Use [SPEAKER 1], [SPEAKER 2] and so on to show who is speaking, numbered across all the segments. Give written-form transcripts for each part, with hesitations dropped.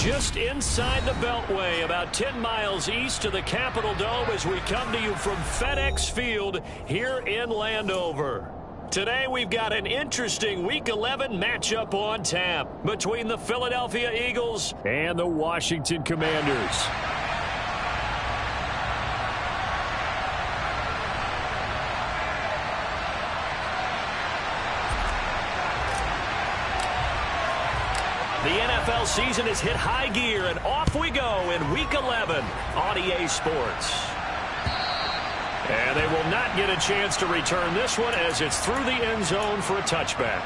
[SPEAKER 1] Just inside the Beltway, about 10 miles east of the Capitol Dome as we come to you from FedEx Field here in Landover. Today we've got an interesting Week 11 matchup on tap between the Philadelphia Eagles and the Washington Commanders. The NFL season has hit high gear, and off we go in Week 11 on EA Sports. And they will not get a chance to return this one as it's through the end zone for a touchback.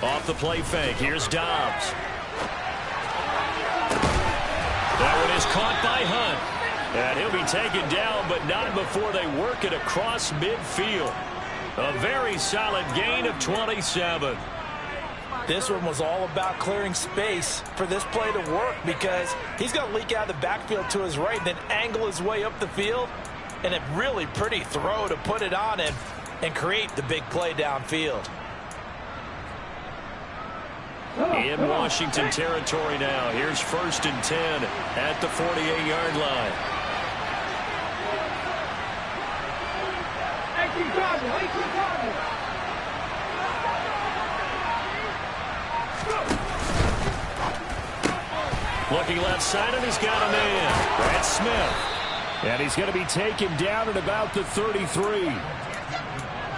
[SPEAKER 1] Off the play fake, here's Dobbs. That one is caught by Hunt. And he'll be taken down, but not before they work it across midfield. A very solid gain of 27.
[SPEAKER 2] This one was all about clearing space for this play to work because he's going to leak out of the backfield to his right and then angle his way up the field. And a really pretty throw to put it on him and create the big play downfield.
[SPEAKER 1] In Washington territory now. Here's 1st and 10 at the 48-yard line. Looking left side, and he's got a man. Brad Smith. And he's going to be taken down at about the 33.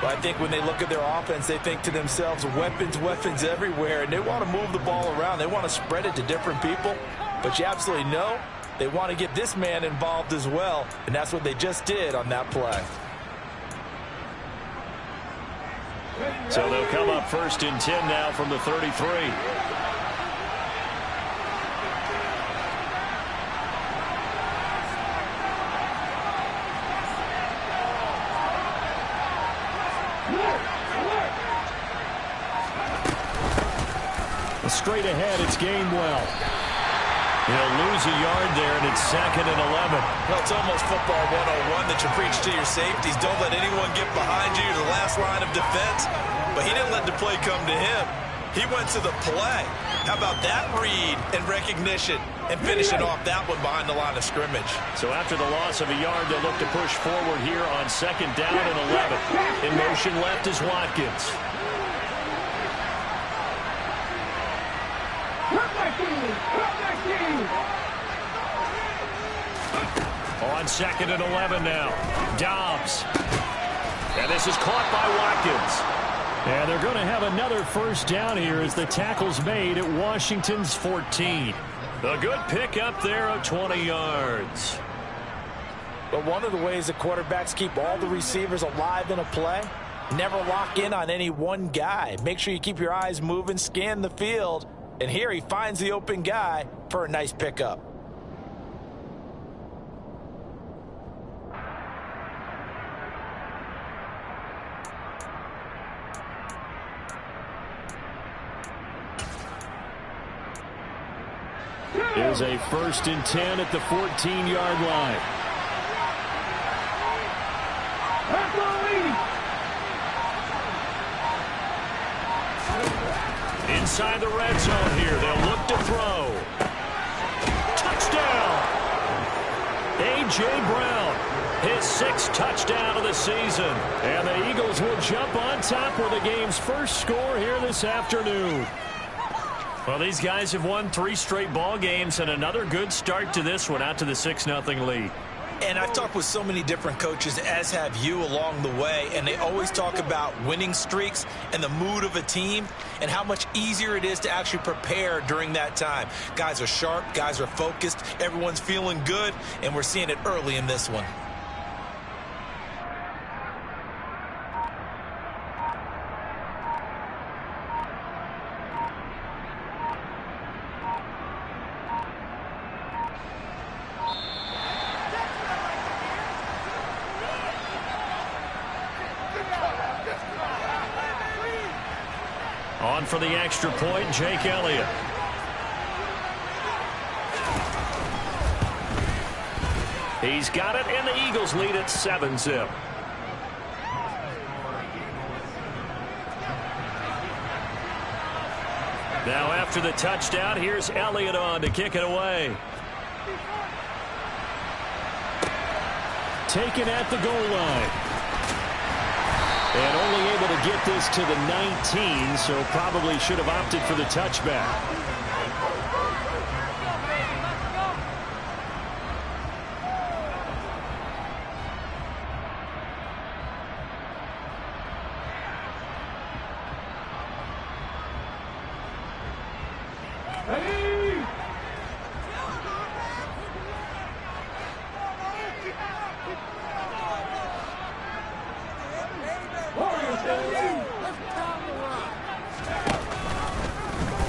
[SPEAKER 2] But I think when they look at their offense, they think to themselves, weapons everywhere, and they want to move the ball around. They want to spread it to different people. But you absolutely know they want to get this man involved as well, and that's what they just did on that play.
[SPEAKER 1] So they'll come up 1st and 10 now from the 33. Straight ahead, it's Gainwell. He'll lose a yard there, and it's 2nd and 11.
[SPEAKER 2] Well, it's almost football 101 that you preach to your safeties. Don't let anyone get behind you to the last line of defense. But he didn't let the play come to him. He went to the play. How about that read and recognition and finishing off that one behind the line of scrimmage?
[SPEAKER 1] So after the loss of a yard, they'll look to push forward here on 2nd down and 11. In motion left is Watkins. On 2nd and 11 now. Dobbs. And this is caught by Watkins. And they're going to have another 1st down here as the tackle's made at Washington's 14. A good pick up there of 20 yards.
[SPEAKER 2] But one of the ways the quarterbacks keep all the receivers alive in a play, never lock in on any one guy. Make sure you keep your eyes moving, scan the field. And here he finds the open guy for a nice pickup.
[SPEAKER 1] Here's a 1st and 10 at the 14-yard line. Inside the red zone here. They'll look to throw. Touchdown! A.J. Brown, his 6th touchdown of the season. And the Eagles will jump on top with the game's first score here this afternoon. Well, these guys have won 3 straight ball games and another good start to this one out to the 6-0 lead.
[SPEAKER 2] And I've talked with so many different coaches, as have you along the way, and they always talk about winning streaks and the mood of a team and how much easier it is to actually prepare during that time. Guys are sharp, guys are focused, everyone's feeling good, and we're seeing it early in this one.
[SPEAKER 1] On for the extra point, Jake Elliott. He's got it, and the Eagles lead at 7-zip. Now after the touchdown, here's Elliott on to kick it away. Taken at the goal line. And only able to get this to the 19, so probably should have opted for the touchback.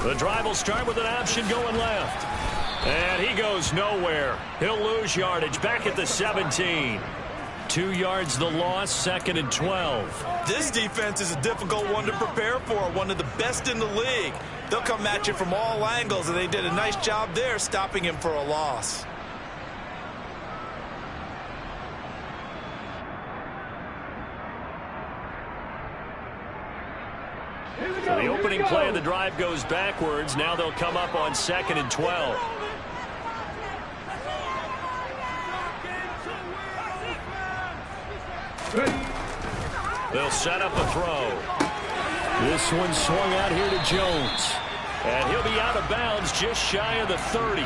[SPEAKER 1] The drive will start with an option going left. And he goes nowhere. He'll lose yardage back at the 17. 2 yards the loss, 2nd and 12.
[SPEAKER 2] This defense is a difficult one to prepare for, one of the best in the league. They'll come at you from all angles, and they did a nice job there stopping him for a loss.
[SPEAKER 1] So the opening play of the drive goes backwards. Now they'll come up on 2nd and 12. They'll set up a throw. This one swung out here to Jones. And he'll be out of bounds just shy of the 30.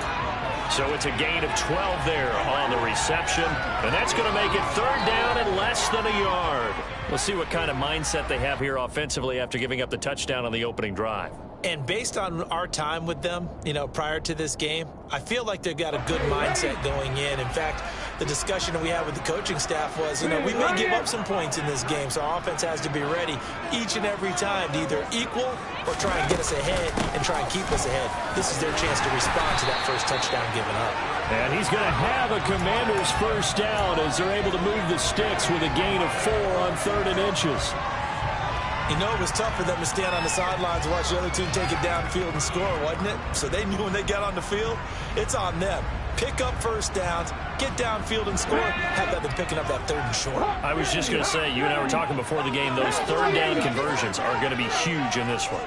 [SPEAKER 1] So it's a gain of 12 there on the reception. And that's going to make it 3rd down and less than a yard. We'll see what kind of mindset they have here offensively after giving up the touchdown on the opening drive.
[SPEAKER 2] And based on our time with them, prior to this game, I feel like they've got a good mindset going in. In fact, the discussion we had with the coaching staff was, we may give up some points in this game, so our offense has to be ready each and every time to either equal or try and get us ahead and try and keep us ahead. This is their chance to respond to that first touchdown given up.
[SPEAKER 1] And he's going to have a Commanders first down as they're able to move the sticks with a gain of 4 on 3rd and inches.
[SPEAKER 2] It was tough for them to stand on the sidelines and watch the other team take it downfield and score, wasn't it? So they knew when they got on the field, it's on them. Pick up first downs, get downfield and score. How about them picking up that 3rd and short?
[SPEAKER 1] I was just going to say, you and I were talking before the game, those 3rd down conversions are going to be huge in this one.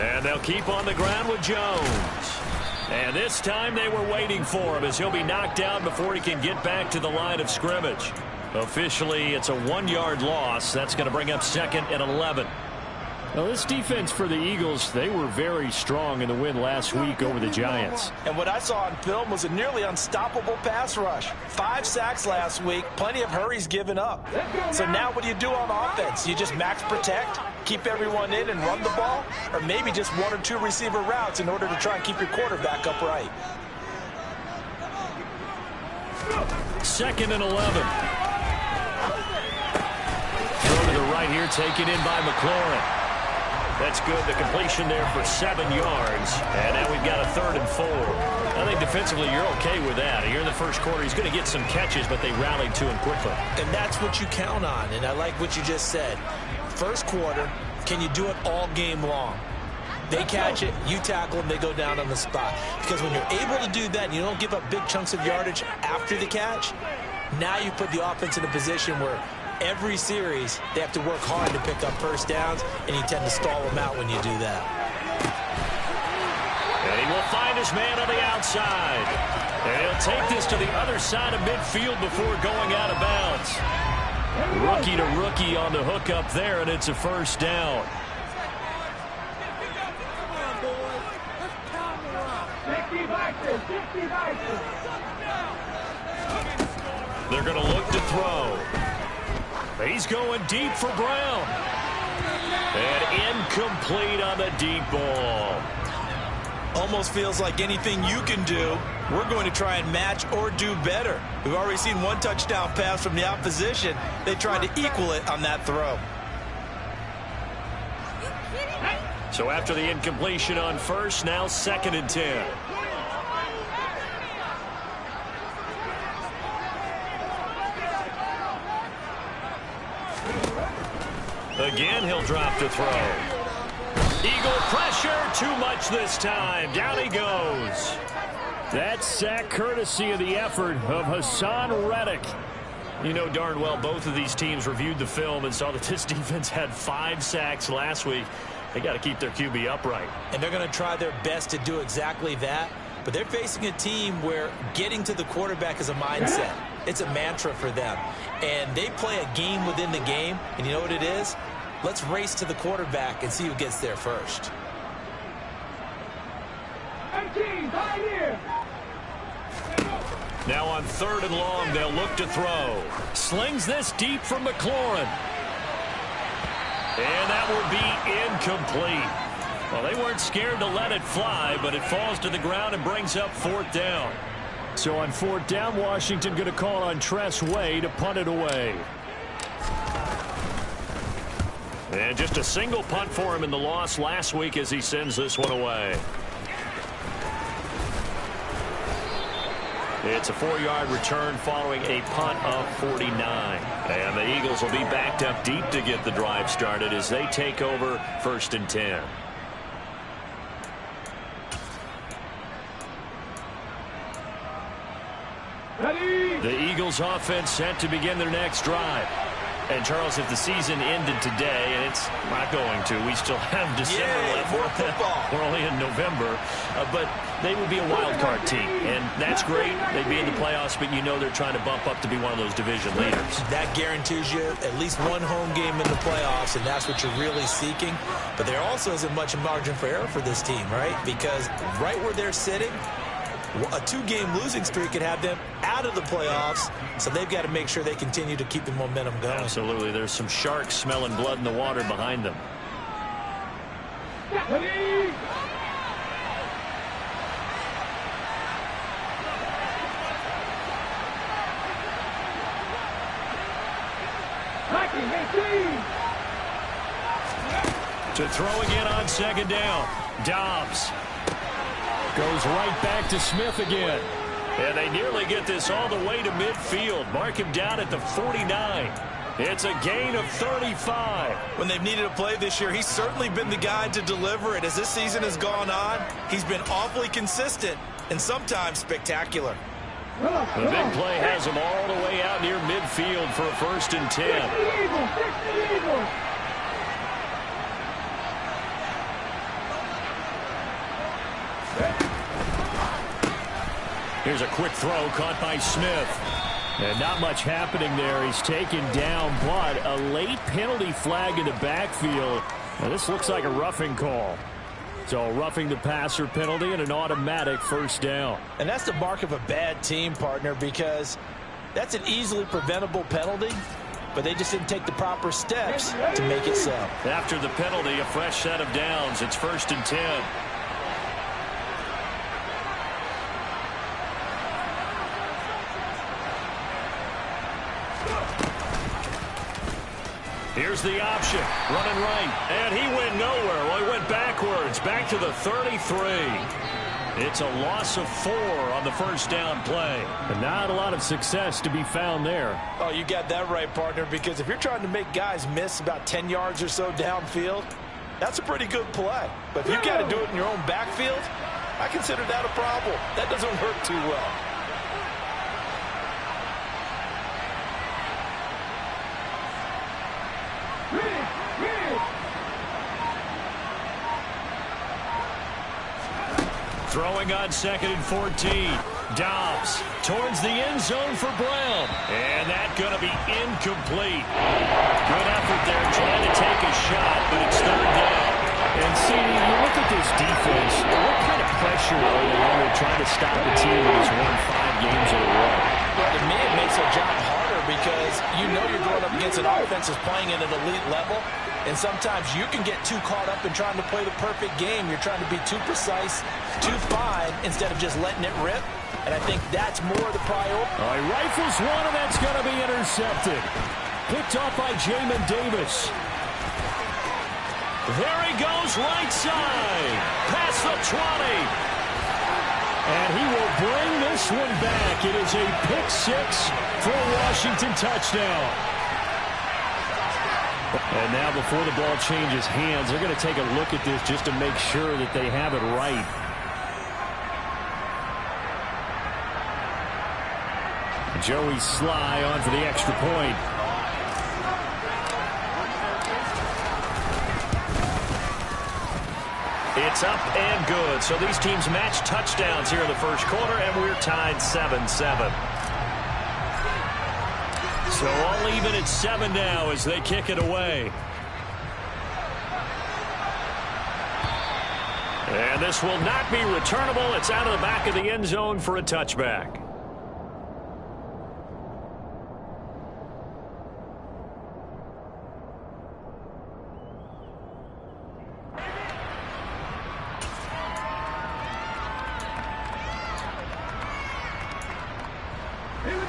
[SPEAKER 1] And they'll keep on the ground with Jones. And this time they were waiting for him as he'll be knocked down before he can get back to the line of scrimmage. Officially, it's a 1-yard loss. That's going to bring up 2nd and 11. Now, this defense for the Eagles, they were very strong in the win last week over the Giants.
[SPEAKER 2] And what I saw on film was a nearly unstoppable pass rush. 5 sacks last week, plenty of hurries given up. So now what do you do on offense? You just max protect, keep everyone in and run the ball, or maybe just 1 or 2 receiver routes in order to try and keep your quarterback upright.
[SPEAKER 1] 2nd and 11. Throw to the right here, taken in by McLaurin. That's good. The completion there for 7 yards. And now we've got a 3rd and 4. I think defensively you're okay with that. Here in the first quarter, he's going to get some catches, but they rallied to him quickly.
[SPEAKER 2] And that's what you count on. And I like what you just said. First quarter, can you do it all game long? They catch it, you tackle them, they go down on the spot. Because when you're able to do that and you don't give up big chunks of yardage after the catch, now you put the offense in a position where every series, they have to work hard to pick up first downs, and you tend to stall them out when you do that.
[SPEAKER 1] And he will find his man on the outside. And he'll take this to the other side of midfield before going out of bounds. Rookie to rookie on the hook up there, and it's a first down. They're going to look to throw. He's going deep for Brown. And incomplete on the deep ball.
[SPEAKER 2] Almost feels like anything you can do, we're going to try and match or do better. We've already seen 1 touchdown pass from the opposition. They tried to equal it on that throw.
[SPEAKER 1] So after the incompletion on first, now 2nd and 10. Again, he'll drop to throw. Eagle pressure, too much this time. Down he goes. That sack courtesy of the effort of Haason Reddick. You know darn well both of these teams reviewed the film and saw that this defense had 5 sacks last week. They got to keep their QB upright.
[SPEAKER 2] And they're going to try their best to do exactly that. But they're facing a team where getting to the quarterback is a mindset. It's a mantra for them. And they play a game within the game. And you know what it is? Let's race to the quarterback and see who gets there first.
[SPEAKER 3] 18, pioneer.
[SPEAKER 1] Now on 3rd and long, they'll look to throw. Slings this deep from McLaurin. And that will be incomplete. Well, they weren't scared to let it fly, but it falls to the ground and brings up 4th down. So on 4th down, Washington going to call on Tress Way to punt it away. And just a single punt for him in the loss last week as he sends this one away. It's a 4-yard return following a punt of 49. And the Eagles will be backed up deep to get the drive started as they take over 1st and 10.
[SPEAKER 3] Ready.
[SPEAKER 1] The Eagles offense set to begin their next drive. And, Charles, if the season ended today, and it's not going to, we still have December left.
[SPEAKER 2] More football.
[SPEAKER 1] We're only in November. But they would be a wild card team, and that's great. They'd be in the playoffs, but you know they're trying to bump up to be one of those division leaders.
[SPEAKER 2] That guarantees you at least one home game in the playoffs, and that's what you're really seeking. But there also isn't much margin for error for this team, right? Because right where they're sitting, a 2-game losing streak could have them out of the playoffs, so they've got to make sure they continue to keep the momentum going.
[SPEAKER 1] Absolutely. There's some sharks smelling blood in the water behind them.
[SPEAKER 3] Ready. Backing 18.
[SPEAKER 1] To throw again on 2nd down. Dobbs goes right back to Smith again. And they nearly get this all the way to midfield. Mark him down at the 49. It's a gain of 35.
[SPEAKER 2] When they've needed a play this year, he's certainly been the guy to deliver it. As this season has gone on, he's been awfully consistent and sometimes spectacular.
[SPEAKER 1] The big play has him all the way out near midfield for a 1st and 10.
[SPEAKER 3] Eagle.
[SPEAKER 1] Here's a quick throw caught by Smith. And not much happening there. He's taken down, but a late penalty flag in the backfield. Now, this looks like a roughing call. So roughing the passer penalty and an automatic 1st down.
[SPEAKER 2] And that's the mark of a bad team, partner, because that's an easily preventable penalty, but they just didn't take the proper steps to make it so.
[SPEAKER 1] After the penalty, a fresh set of downs. It's 1st and 10. Here's the option, running right, and he went nowhere. Well, he went backwards, back to the 33. It's a loss of 4 on the 1st down play. And not a lot of success to be found there.
[SPEAKER 2] Oh, you got that right, partner, because if you're trying to make guys miss about 10 yards or so downfield, that's a pretty good play. But if you got to do it in your own backfield, I consider that a problem. That doesn't work too well.
[SPEAKER 1] Throwing on 2nd and 14. Dobbs towards the end zone for Brown. And that's going to be incomplete. Good effort there trying to take a shot, but it's 3rd down. And see, you look at this defense, what kind of pressure are they under trying to stop a team that has won 5 games in a row?
[SPEAKER 2] Well, to me, it makes their job harder because you know you're going up against an offense that's playing at an elite level. And sometimes you can get too caught up in trying to play the perfect game. You're trying to be too precise, too fine, instead of just letting it rip. And I think that's more the priority.
[SPEAKER 1] All right, rifles one, and that's going to be intercepted. Picked off by Jamin Davis. There he goes, right side. Past the 20. And he will bring this one back. It is a pick 6 for a Washington touchdown. And now before the ball changes hands, they're going to take a look at this just to make sure that they have it right. Joey Sly on for the extra point. It's up and good. So these teams match touchdowns here in the first quarter, and we're tied 7-7. So all even at 7 now as they kick it away. And this will not be returnable. It's out of the back of the end zone for a touchback.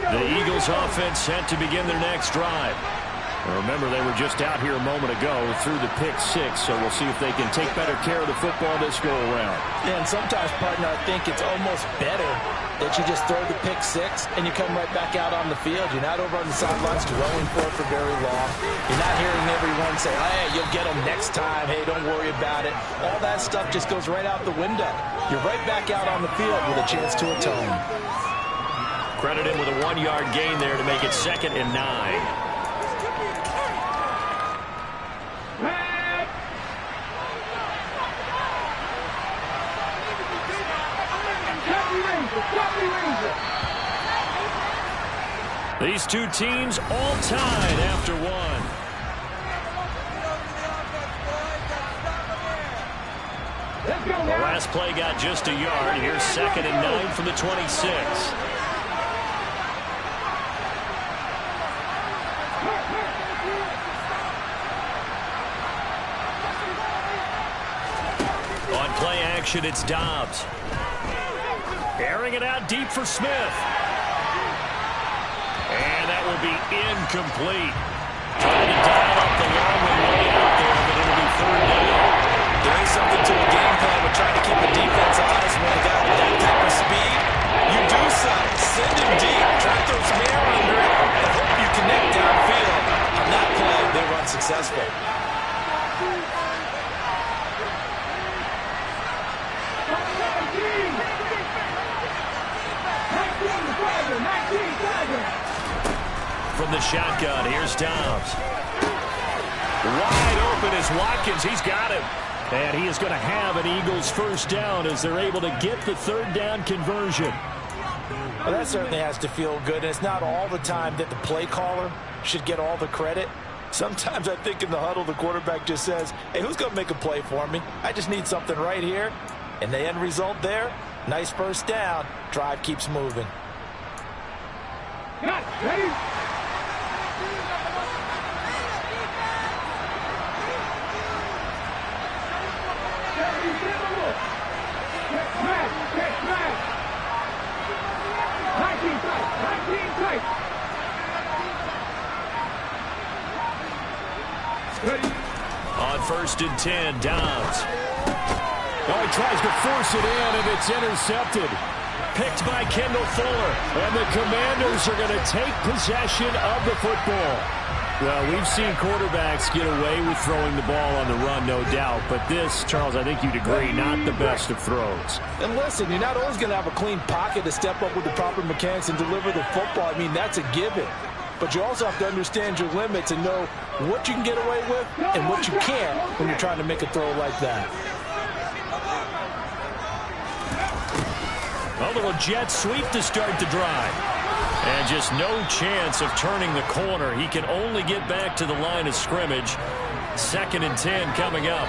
[SPEAKER 1] The Eagles offense set to begin their next drive. Remember, they were just out here a moment ago through the pick 6, so we'll see if they can take better care of the football this go around.
[SPEAKER 2] Yeah, and sometimes, partner, I think it's almost better that you just throw the pick 6 and you come right back out on the field. You're not over on the sidelines dwelling for very long. You're not hearing everyone say, hey, you'll get them next time. Hey, don't worry about it. All that stuff just goes right out the window. You're right back out on the field with a chance to atone.
[SPEAKER 1] Credit him with a 1-yard gain there to make it 2nd and 9. These two teams all tied after 1. The last play got just a yard. Here's 2nd and 9 from the 26. On play action, it's Dobbs. Airing it out deep for Smith. And that will be incomplete. Trying to dial up the long way out there, but it'll be 3rd down.
[SPEAKER 2] There is something to a game plan with trying to keep the defense honest when they got that type of speed. You do something. Send him deep. Try to throw some air under it and hope you connect downfield. On that play, they were unsuccessful.
[SPEAKER 1] From the shotgun, here's Dobbs. Wide open is Watkins. He's got him. And he is going to have an Eagles first down as they're able to get the 3rd down conversion.
[SPEAKER 2] Well, that certainly has to feel good. And it's not all the time that the play caller should get all the credit. Sometimes I think in the huddle, the quarterback just says, hey, who's going to make a play for me? I just need something right here. And the end result there, nice first down. Drive keeps moving.
[SPEAKER 3] Ready?
[SPEAKER 1] On 1st and 10, Dobbs. Oh, he tries to force it in, and it's intercepted. Picked by Kendall Fuller. And the Commanders are going to take possession of the football. Well, we've seen quarterbacks get away with throwing the ball on the run, no doubt. But this, Charles, I think you'd agree, not the best of throws.
[SPEAKER 2] And listen, you're not always going to have a clean pocket to step up with the proper mechanics and deliver the football. I mean, that's a given. But you also have to understand your limits and know what you can get away with and what you can't when you're trying to make a throw like that.
[SPEAKER 1] A little jet sweep to start the drive. And just no chance of turning the corner. He can only get back to the line of scrimmage. 2nd and 10 coming up.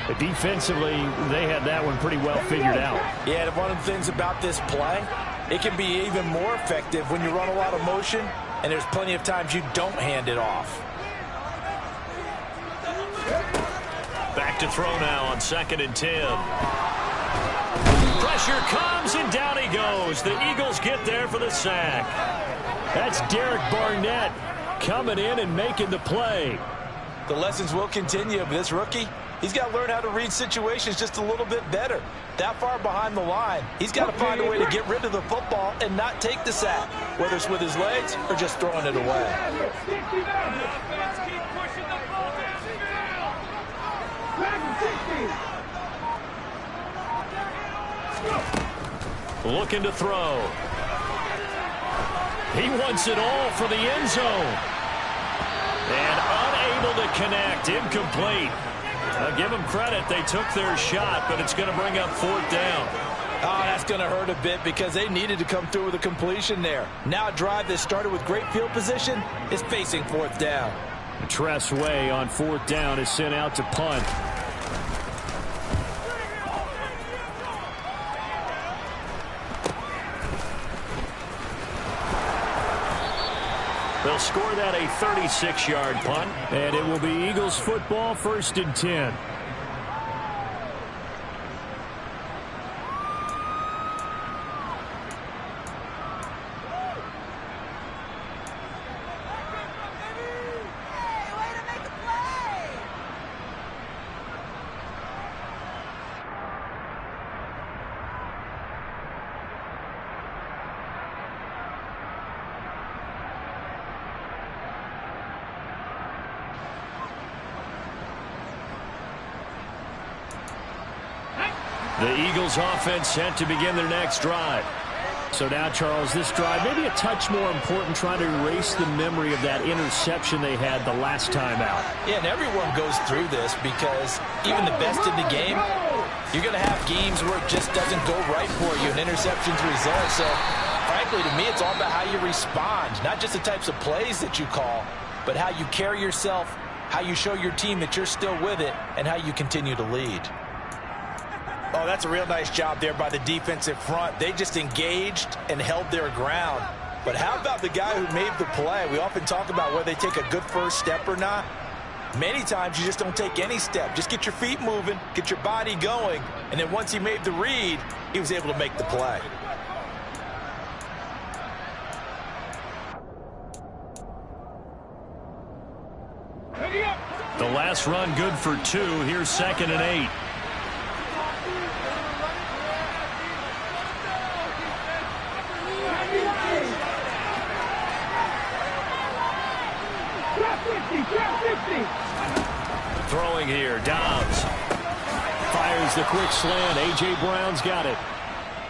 [SPEAKER 1] But defensively, they had that one pretty well figured out.
[SPEAKER 2] Yeah, and one of the things about this play, it can be even more effective when you run a lot of motion and there's plenty of times you don't hand it off.
[SPEAKER 1] Back to throw now on 2nd and 10. Pressure comes, and down he goes. The Eagles get there for the sack. That's Derek Barnett coming in and making the play.
[SPEAKER 2] The lessons will continue, but this rookie, he's got to learn how to read situations just a little bit better. That far behind the line, he's got to find a way to get rid of the football and not take the sack, whether it's with his legs or just throwing it away.
[SPEAKER 1] Looking to throw. He wants it all for the end zone. And unable to connect. Incomplete. I'll give them credit. They took their shot, but it's going to bring up 4th down.
[SPEAKER 2] Oh, that's going to hurt a bit because they needed to come through with a completion there. Now a drive that started with great field position is facing 4th down.
[SPEAKER 1] Tress Way on 4th down is sent out to punt. They'll score that a 36-yard punt, and it will be Eagles football, 1st and 10. The Eagles offense set to begin their next drive. So now, Charles, this drive maybe a touch more important, trying to erase the memory of that interception they had the last time out.
[SPEAKER 2] Yeah, and everyone goes through this because even the best in the game, you're going to have games where it just doesn't go right for you and interceptions result. So, frankly, to me, it's all about how you respond, not just the types of plays that you call, but how you carry yourself, how you show your team that you're still with it, and how you continue to lead. Oh, that's a real nice job there by the defensive front. They just engaged and held their ground. But how about the guy who made the play? We often talk about whether they take a good first step or not. Many times you just don't take any step. Just get your feet moving, get your body going, and then once he made the read, he was able to make the play.
[SPEAKER 1] The last run good for 2. Here's 2nd and 8. Throwing here, Dobbs fires the quick slant. A.J. Brown's got it.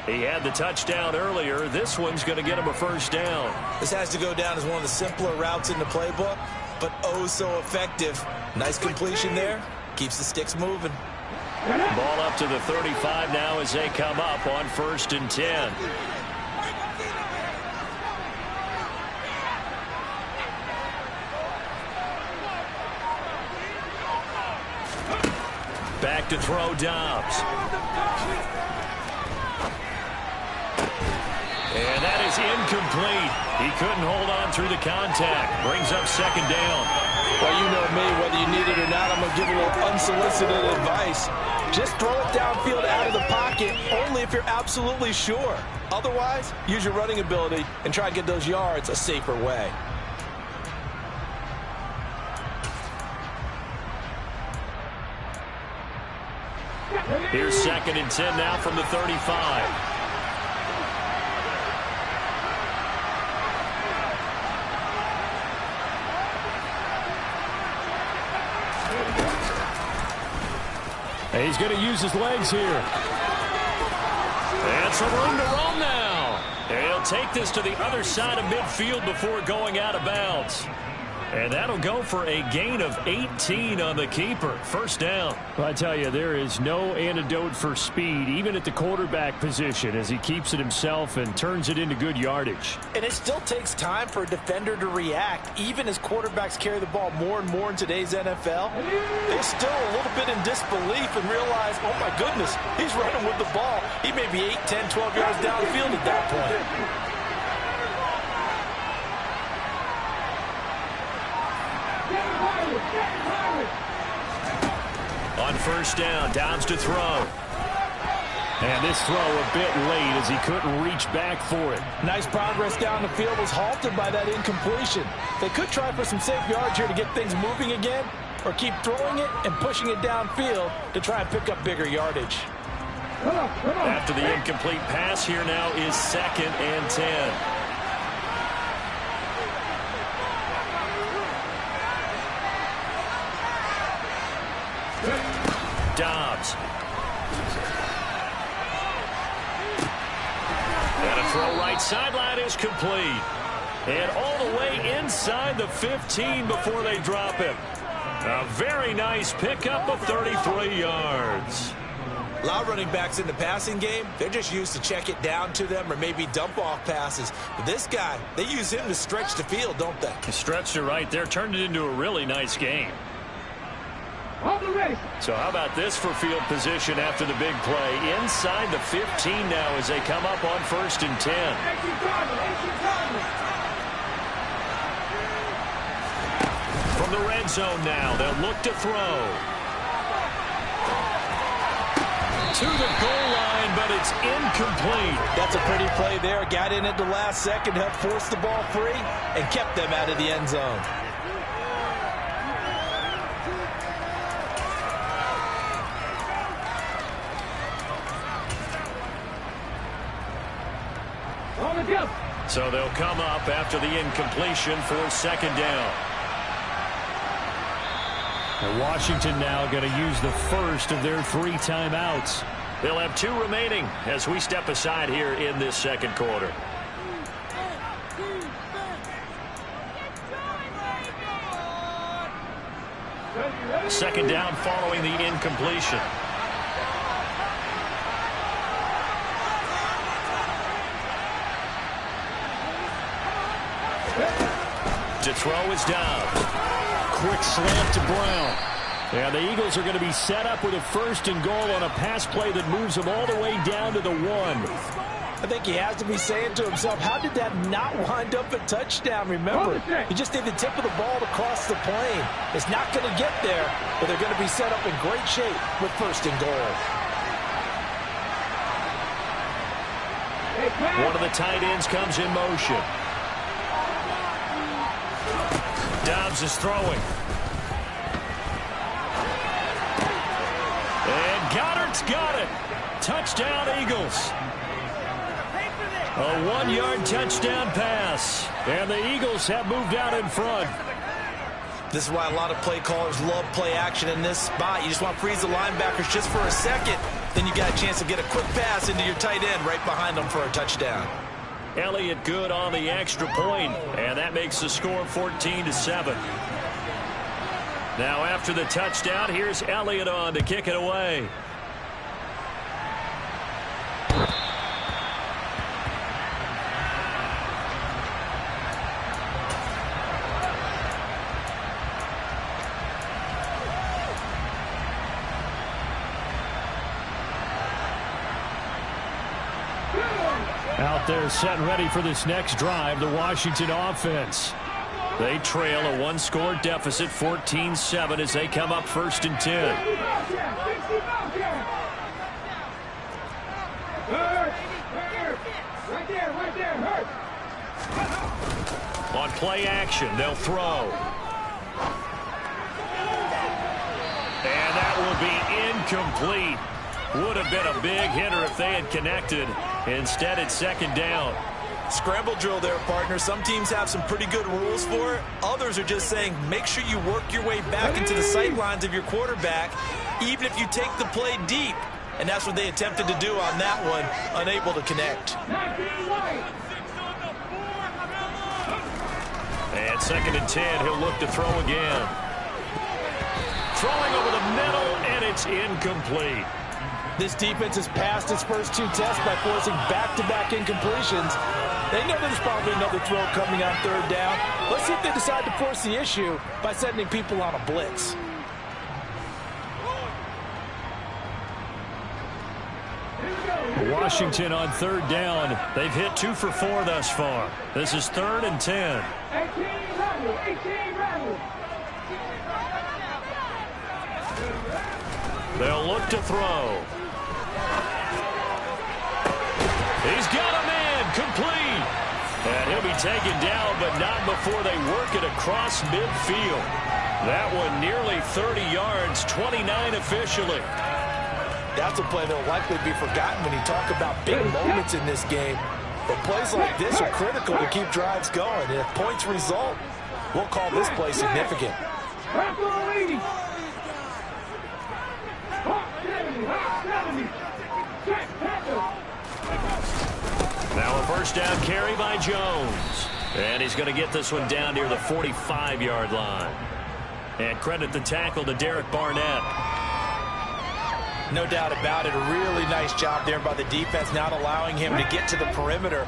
[SPEAKER 1] He had the touchdown earlier. This one's going to get him a 1st down.
[SPEAKER 2] This has to go down as one of the simpler routes in the playbook, but oh so effective. Nice completion there. Keeps the sticks moving.
[SPEAKER 1] Ball up to the 35 now as they come up on 1st and 10. Back to throw, Dobbs. And that is incomplete. He couldn't hold on through the contact. Brings up 2nd down.
[SPEAKER 2] Well, you know me, whether you need it or not, I'm going to give a little unsolicited advice. Just throw it downfield out of the pocket, only if you're absolutely sure. Otherwise, use your running ability and try to get those yards a safer way.
[SPEAKER 1] Here's 2nd and 10 now from the 35. And he's going to use his legs here. And some room to roam now. And he'll take this to the other side of midfield before going out of bounds. And that'll go for a gain of 18 on the keeper. 1st down. Well, I tell you, there is no antidote for speed, even at the quarterback position, as he keeps it himself and turns it into good yardage.
[SPEAKER 2] And it still takes time for a defender to react, even as quarterbacks carry the ball more and more in today's NFL. They're still a little bit in disbelief and realize, oh my goodness, he's running with the ball. He may be 8, 10, 12 yards downfield at that point.
[SPEAKER 1] On 1st down, Dobbs to throw. And this throw a bit late as he couldn't reach back for it.
[SPEAKER 2] Nice progress down the field was halted by that incompletion. They could try for some safe yards here to get things moving again, or keep throwing it and pushing it downfield to try and pick up bigger yardage.
[SPEAKER 1] After the incomplete pass, here now is 2nd and 10. And a throw right sideline is complete. And all the way inside the 15 before they drop him. A very nice pickup of 33 yards.
[SPEAKER 2] A lot of running backs in the passing game, they're just used to check it down to them or maybe dump off passes. But this guy, they use him to stretch the field, don't they?
[SPEAKER 1] He stretched it right there, turned it into a really nice game. So how about this for field position after the big play? Inside the 15 now as they come up on 1st and 10. From the red zone now, they'll look to throw. To the goal line, but it's incomplete.
[SPEAKER 2] That's a pretty play there. Got in at the last second, helped force the ball free, and kept them out of the end zone.
[SPEAKER 1] So they'll come up after the incompletion for 2nd down. And Washington now going to use the first of their 3 timeouts. They'll have 2 remaining as we step aside here in this 2nd quarter. Second down following the incompletion. To throw is down. Quick slant to Brown. And the Eagles are going to be set up with a 1st and goal on a pass play that moves them all the way down to the 1.
[SPEAKER 2] I think he has to be saying to himself, how did that not wind up a touchdown? Remember, he just did the tip of the ball to cross the plane. It's not going to get there, but they're going to be set up in great shape with 1st and goal.
[SPEAKER 1] One of the tight ends comes in motion. Dobbs is throwing. And Goddard's got it. Touchdown, Eagles. A 1-yard touchdown pass. And the Eagles have moved out in front.
[SPEAKER 2] This is why a lot of play callers love play action in this spot. You just want to freeze the linebackers just for a second. Then you got a chance to get a quick pass into your tight end right behind them for a touchdown.
[SPEAKER 1] Elliott good on the extra point, and that makes the score 14-7. Now after the touchdown, here's Elliott on to kick it away. Out there set and ready for this next drive, the Washington offense. They trail a 1-score deficit, 14-7, as they come up 1st and 10. On play action, they'll throw. And that will be incomplete. Would have been a big hitter if they had connected. Instead, it's 2nd down.
[SPEAKER 2] Scramble drill there, partner. Some teams have some pretty good rules for it. Others are just saying make sure you work your way back into the sight lines of your quarterback, even if you take the play deep. And that's what they attempted to do on that one, unable to connect.
[SPEAKER 1] And 2nd and 10, he'll look to throw again. Throwing over the middle, and it's incomplete.
[SPEAKER 2] This defense has passed its first 2 tests by forcing back-to-back incompletions. They know there's probably another throw coming on 3rd down. Let's see if they decide to force the issue by sending people on a blitz.
[SPEAKER 1] Washington on 3rd down. They've hit 2 for 4 thus far. This is 3rd and 10.
[SPEAKER 3] 18
[SPEAKER 1] They'll look to throw. He's got a man, complete. And he'll be taken down, but not before they work it across midfield. That one nearly 30 yards, 29 officially.
[SPEAKER 2] That's a play that will likely be forgotten when you talk about big moments in this game. But plays like this are critical to keep drives going. And if points result, we'll call this play significant.
[SPEAKER 1] first down carry by Jones. And he's going to get this one down near the 45-yard line. And credit the tackle to Derek Barnett.
[SPEAKER 2] No doubt about it. A really nice job there by the defense, not allowing him to get to the perimeter.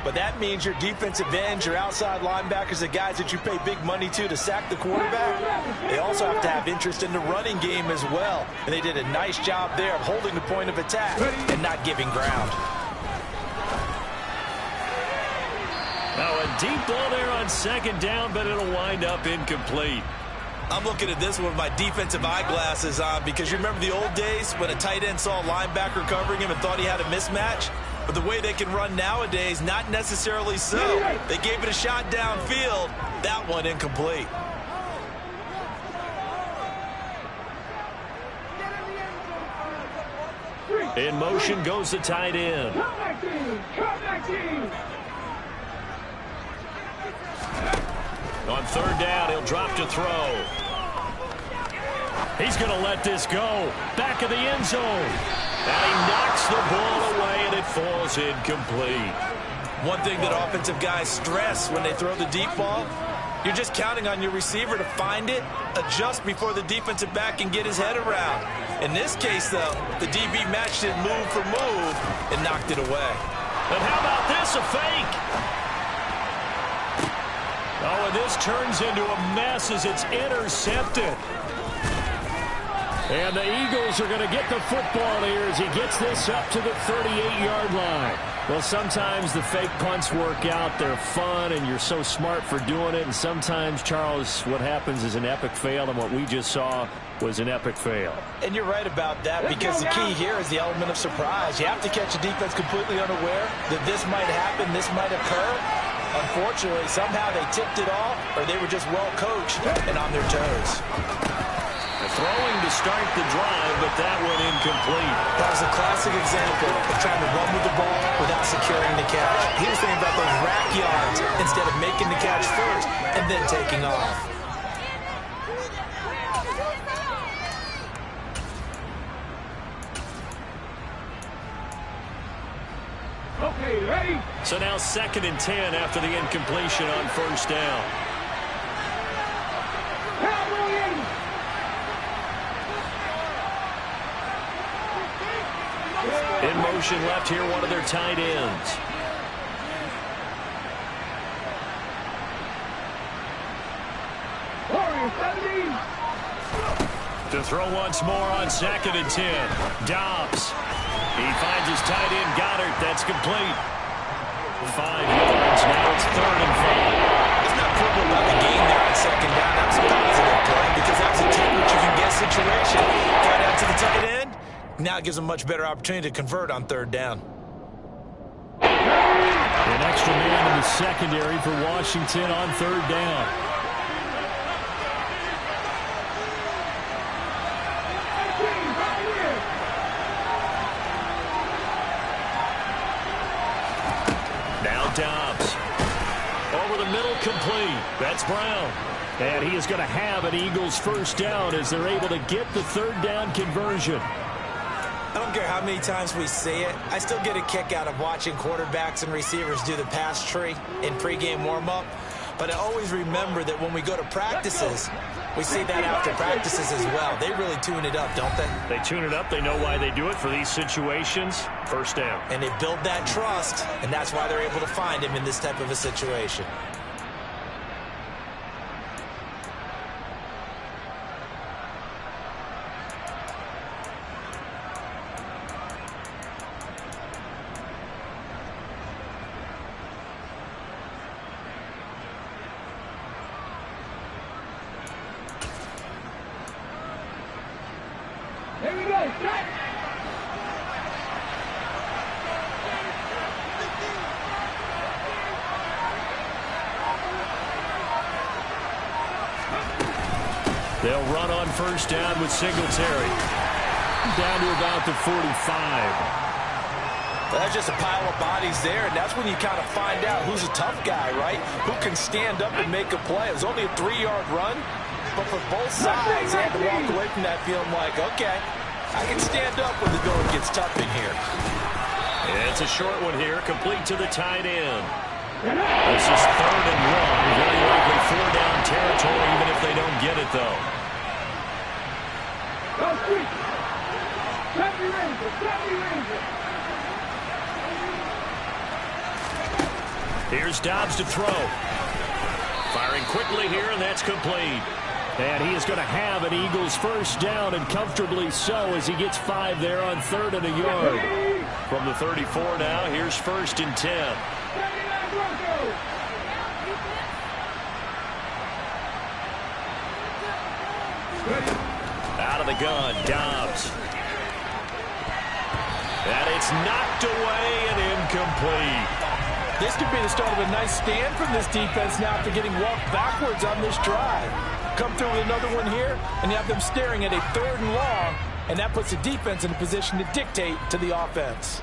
[SPEAKER 2] But that means your defensive ends, your outside linebackers, the guys that you pay big money to sack the quarterback, they also have to have interest in the running game as well. And they did a nice job there of holding the point of attack and not giving ground.
[SPEAKER 1] Now a deep ball there on second down, but it'll wind up incomplete.
[SPEAKER 2] I'm looking at this one with my defensive eyeglasses on because you remember the old days when a tight end saw a linebacker covering him and thought he had a mismatch? But the way they can run nowadays, not necessarily so. They gave it a shot downfield. That one incomplete.
[SPEAKER 1] In motion goes the tight end.
[SPEAKER 3] Come back team! Come back team!
[SPEAKER 1] On third down, he'll drop to throw. He's going to let this go. Back of the end zone. And he knocks the ball away, and it falls incomplete.
[SPEAKER 2] One thing that offensive guys stress when they throw the deep ball, you're just counting on your receiver to find it, adjust before the defensive back can get his head around. In this case, though, the DB matched it move for move and knocked it away.
[SPEAKER 1] And how about this, a fake? Oh, and this turns into a mess as it's intercepted. And the Eagles are going to get the football here as he gets this up to the 38-yard line. Well, sometimes the fake punts work out. They're fun, and you're so smart for doing it. And sometimes, Charles, what happens is an epic fail, and what we just saw was an epic fail.
[SPEAKER 2] And you're right about that because the key here is the element of surprise. You have to catch a defense completely unaware that this might happen, this might occur. Unfortunately, somehow they tipped it off, or they were just well coached and on their toes.
[SPEAKER 1] Throwing to start the drive, but that one incomplete.
[SPEAKER 2] That was a classic example of trying to run with the ball without securing the catch. He was thinking about those rack yards instead of making the catch first and then taking off.
[SPEAKER 3] Okay, ready?
[SPEAKER 1] So now 2nd and 10 after the incompletion on first down. In motion left here, one of their tight ends. To throw once more on 2nd and 10. Dobbs. He finds his tight end, Goddard. That's complete. 5 yards. Now it's 3rd and 5.
[SPEAKER 2] It's not critical about the game there on 2nd down. That's a positive play because that's a take what you can get situation. Right out to the tight end. Now it gives them much better opportunity to convert on 3rd down.
[SPEAKER 1] An extra man in the secondary for Washington on 3rd down. Now Dobbs. Over the middle, complete. That's Brown. And he is going to have an Eagles first down as they're able to get the 3rd down conversion.
[SPEAKER 2] I don't care how many times we see it. I still get a kick out of watching quarterbacks and receivers do the pass tree in pregame warm-up. But I always remember that when we go to practices, we see that after practices as well. They really tune it up, don't they?
[SPEAKER 1] They tune it up. They know why they do it for these situations. First down.
[SPEAKER 2] And they build that trust, and that's why they're able to find him in this type of a situation.
[SPEAKER 3] Here we go, strike!
[SPEAKER 1] They'll run on first down with Singletary. Down to about the 45.
[SPEAKER 2] Well, that's just a pile of bodies there, and that's when you kind of find out who's a tough guy, right? Who can stand up and make a play. It was only a 3-yard run, but for both sides, they had to walk away from that feeling like, okay, I can stand up when the going gets tough in here.
[SPEAKER 1] It's a short one here, complete to the tight end. This is 3rd and 1, very likely 4-down territory, even if they don't get it, though. Here's Dobbs to throw. Firing quickly here, and that's complete. And he is going to have an Eagles first down, and comfortably so, as he gets 5 there on 3rd and a yard. From the 34 now, here's 1st and 10. Out of the gun, Dobbs. And it's knocked away and incomplete.
[SPEAKER 2] This could be the start of a nice stand from this defense now after getting walked backwards on this drive. Come through with another one here, and you have them staring at a 3rd and long, and that puts the defense in a position to dictate to the offense.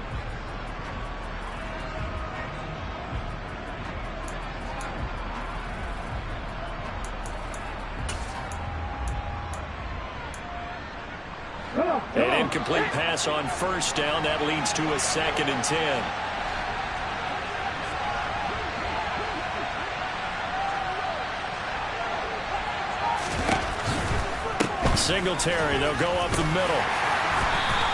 [SPEAKER 1] An incomplete pass on 1st down. That leads to a 2nd and 10. Singletary, they'll go up the middle.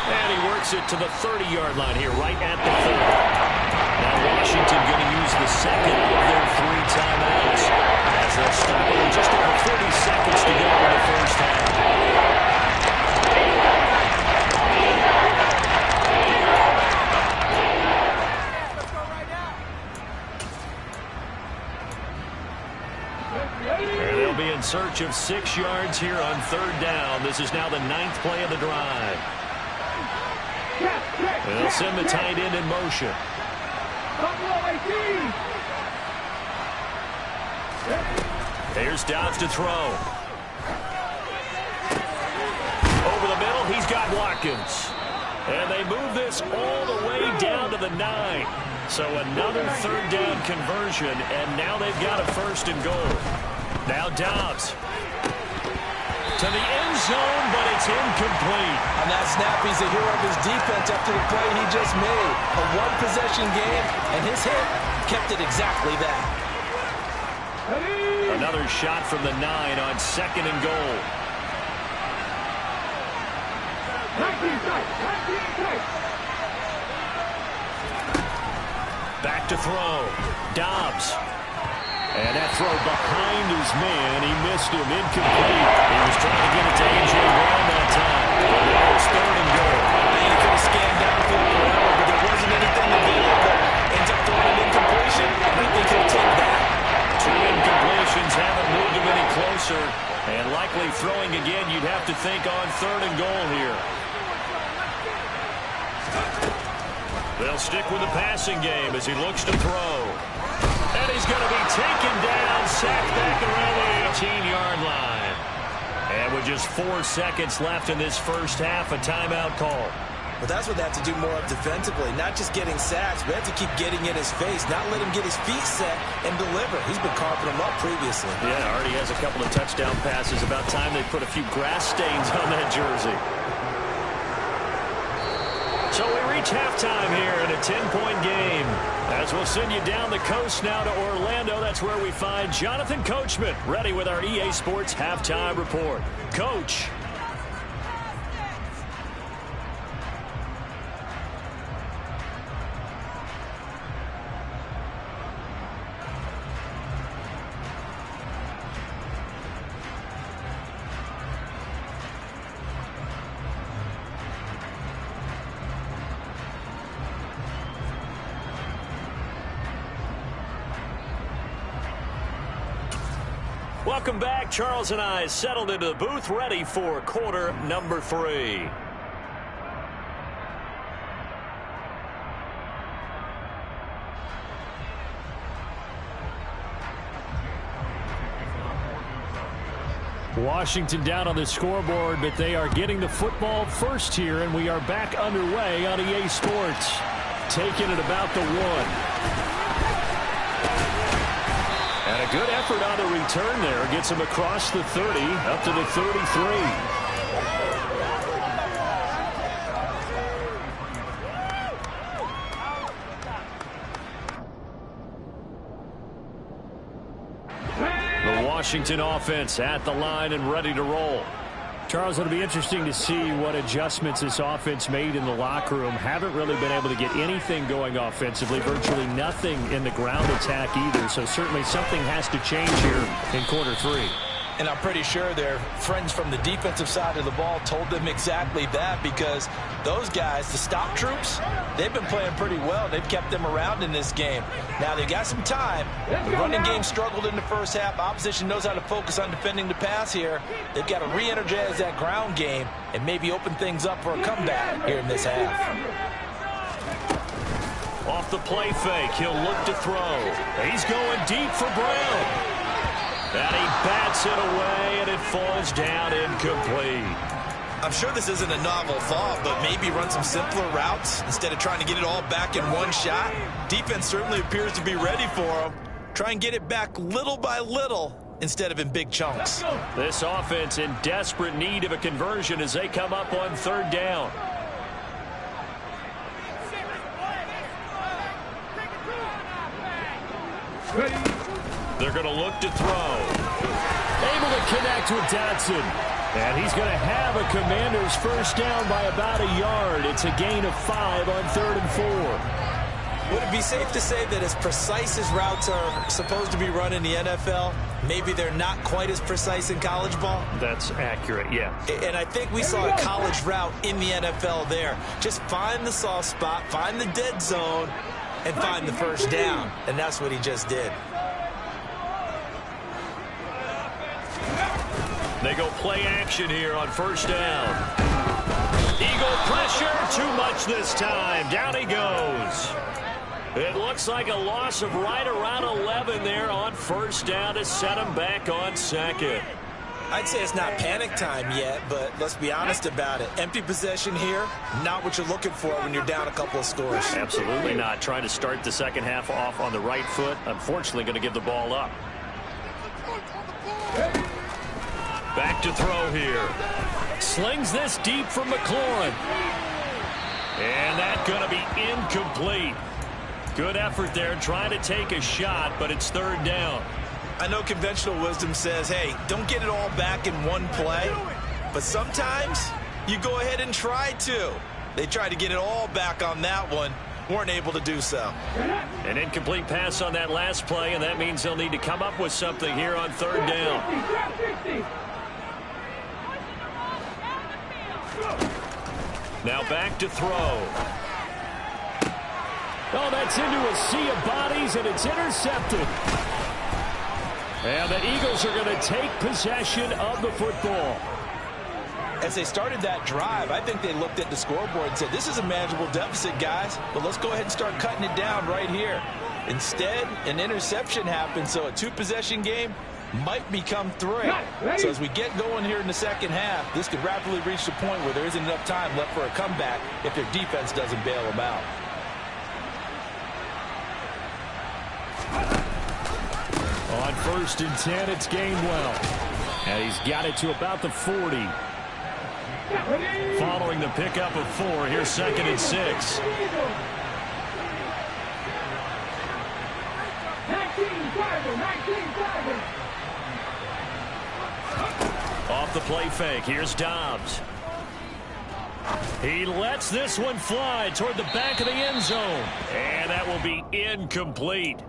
[SPEAKER 1] And he works it to the 30-yard line here, right at the 30. Now Washington going to use the 2nd of their 3 timeouts, as they'll stop it with just over 30 seconds to go in the first half. They'll be in search of 6 yards here on 3rd down. This is now the 9th play of the drive. They'll send the tight end in motion. Here's Dobbs to throw. Over the middle, he's got Watkins. And they move this all the way down to the 9. So another 3rd down conversion, and now they've got a 1st and goal. Now Dobbs to the end zone, but it's incomplete.
[SPEAKER 2] On that snap, he's a hero of his defense after the play he just made. A one-possession game, and his hit kept it exactly that.
[SPEAKER 1] Another shot from the 9 on 2nd and goal. Back to throw. Dobbs. And that throw behind his man. He missed him. Incomplete. He was trying to get it to A.J. Brown that time. But now it's 3rd and goal.
[SPEAKER 2] He could have scanned downfield forever, but there wasn't anything available. Ends up throwing an incompletion. I think they could have taken that.
[SPEAKER 1] 2 incompletions haven't moved him any closer. And likely throwing again, you'd have to think on 3rd and goal here. They'll stick with the passing game as he looks to throw. And he's going to be taken down, sacked back around the 18-yard line. And with just 4 seconds left in this first half, a timeout call.
[SPEAKER 2] But that's what they have to do more of defensively, not just getting sacks, but have to keep getting in his face, not let him get his feet set and deliver. He's been carping him up previously.
[SPEAKER 1] Yeah, already has a couple of touchdown passes. About time they put a few grass stains on that jersey. So we reach halftime here in a 10-point game. As we'll send you down the coast now to Orlando, that's where we find Jonathan Coachman ready with our EA Sports Halftime Report. Coach. Welcome back. Charles and I settled into the booth, ready for quarter number 3. Washington down on the scoreboard, but they are getting the football first here, and we are back underway on EA Sports. Taking it about the 1. And a good effort on the return there. Gets him across the 30, up to the 33. Washington offense at the line and ready to roll. Charles, it'll be interesting to see what adjustments this offense made in the locker room. Haven't really been able to get anything going offensively, virtually nothing in the ground attack either. So certainly something has to change here in quarter three.
[SPEAKER 2] And I'm pretty sure their friends from the defensive side of the ball told them exactly that, because those guys, the stop troops, they've been playing pretty well. They've kept them around in this game. Now, they got some time. The running game struggled in the first half. Opposition knows how to focus on defending the pass here. They've got to re-energize that ground game and maybe open things up for a comeback here in this half.
[SPEAKER 1] Off the play fake, he'll look to throw. He's going deep for Brown. And he bats it away, and it falls down incomplete.
[SPEAKER 2] I'm sure this isn't a novel thought, but maybe run some simpler routes instead of trying to get it all back in one shot. Defense certainly appears to be ready for him. Try and get it back little by little instead of in big chunks.
[SPEAKER 1] This offense in desperate need of a conversion as they come up on third down. They're going to look to throw. Able to connect with Dotson. And he's going to have a Commanders first down by about a yard. It's a gain of 5 on 3rd and 4.
[SPEAKER 2] Would it be safe to say that as precise as routes are supposed to be run in the NFL, maybe they're not quite as precise in college ball?
[SPEAKER 1] That's accurate, yeah.
[SPEAKER 2] And I think we saw a college route in the NFL there. Just find the soft spot, find the dead zone, and find the first down. And that's what he just did.
[SPEAKER 1] They go play action here on first down. Eagle pressure, too much this time. Down he goes. It looks like a loss of right around 11 there on first down to set him back on second.
[SPEAKER 2] I'd say it's not panic time yet, but let's be honest about it. Empty possession here, not what you're looking for when you're down a couple of scores.
[SPEAKER 1] Absolutely not. Trying to start the second half off on the right foot. Unfortunately, going to give the ball up. Back to throw here. Slings this deep from McLaurin. And that's going to be incomplete. Good effort there trying to take a shot, but it's third down.
[SPEAKER 2] I know conventional wisdom says, hey, don't get it all back in one play. But sometimes you go ahead and try to. They tried to get it all back on that one. Weren't able to do so.
[SPEAKER 1] An incomplete pass on that last play, and that means they'll need to come up with something here on third down. Now back to throw. Oh, that's into a sea of bodies, and it's intercepted. And the Eagles are going to take possession of the football.
[SPEAKER 2] As they started that drive, I think they looked at the scoreboard and said, this is a manageable deficit, guys, but let's go ahead and start cutting it down right here. Instead, an interception happened, so a two-possession game might become 3. So as we get going here in the second half, this could rapidly reach the point where there isn't enough time left for a comeback if their defense doesn't bail them out.
[SPEAKER 1] On 1st and 10, it's Gainwell. And he's got it to about the 40. Following the pickup of 4, here's 2nd and 6. Off the play fake, here's Dobbs. He lets this one fly toward the back of the end zone. And that will be incomplete.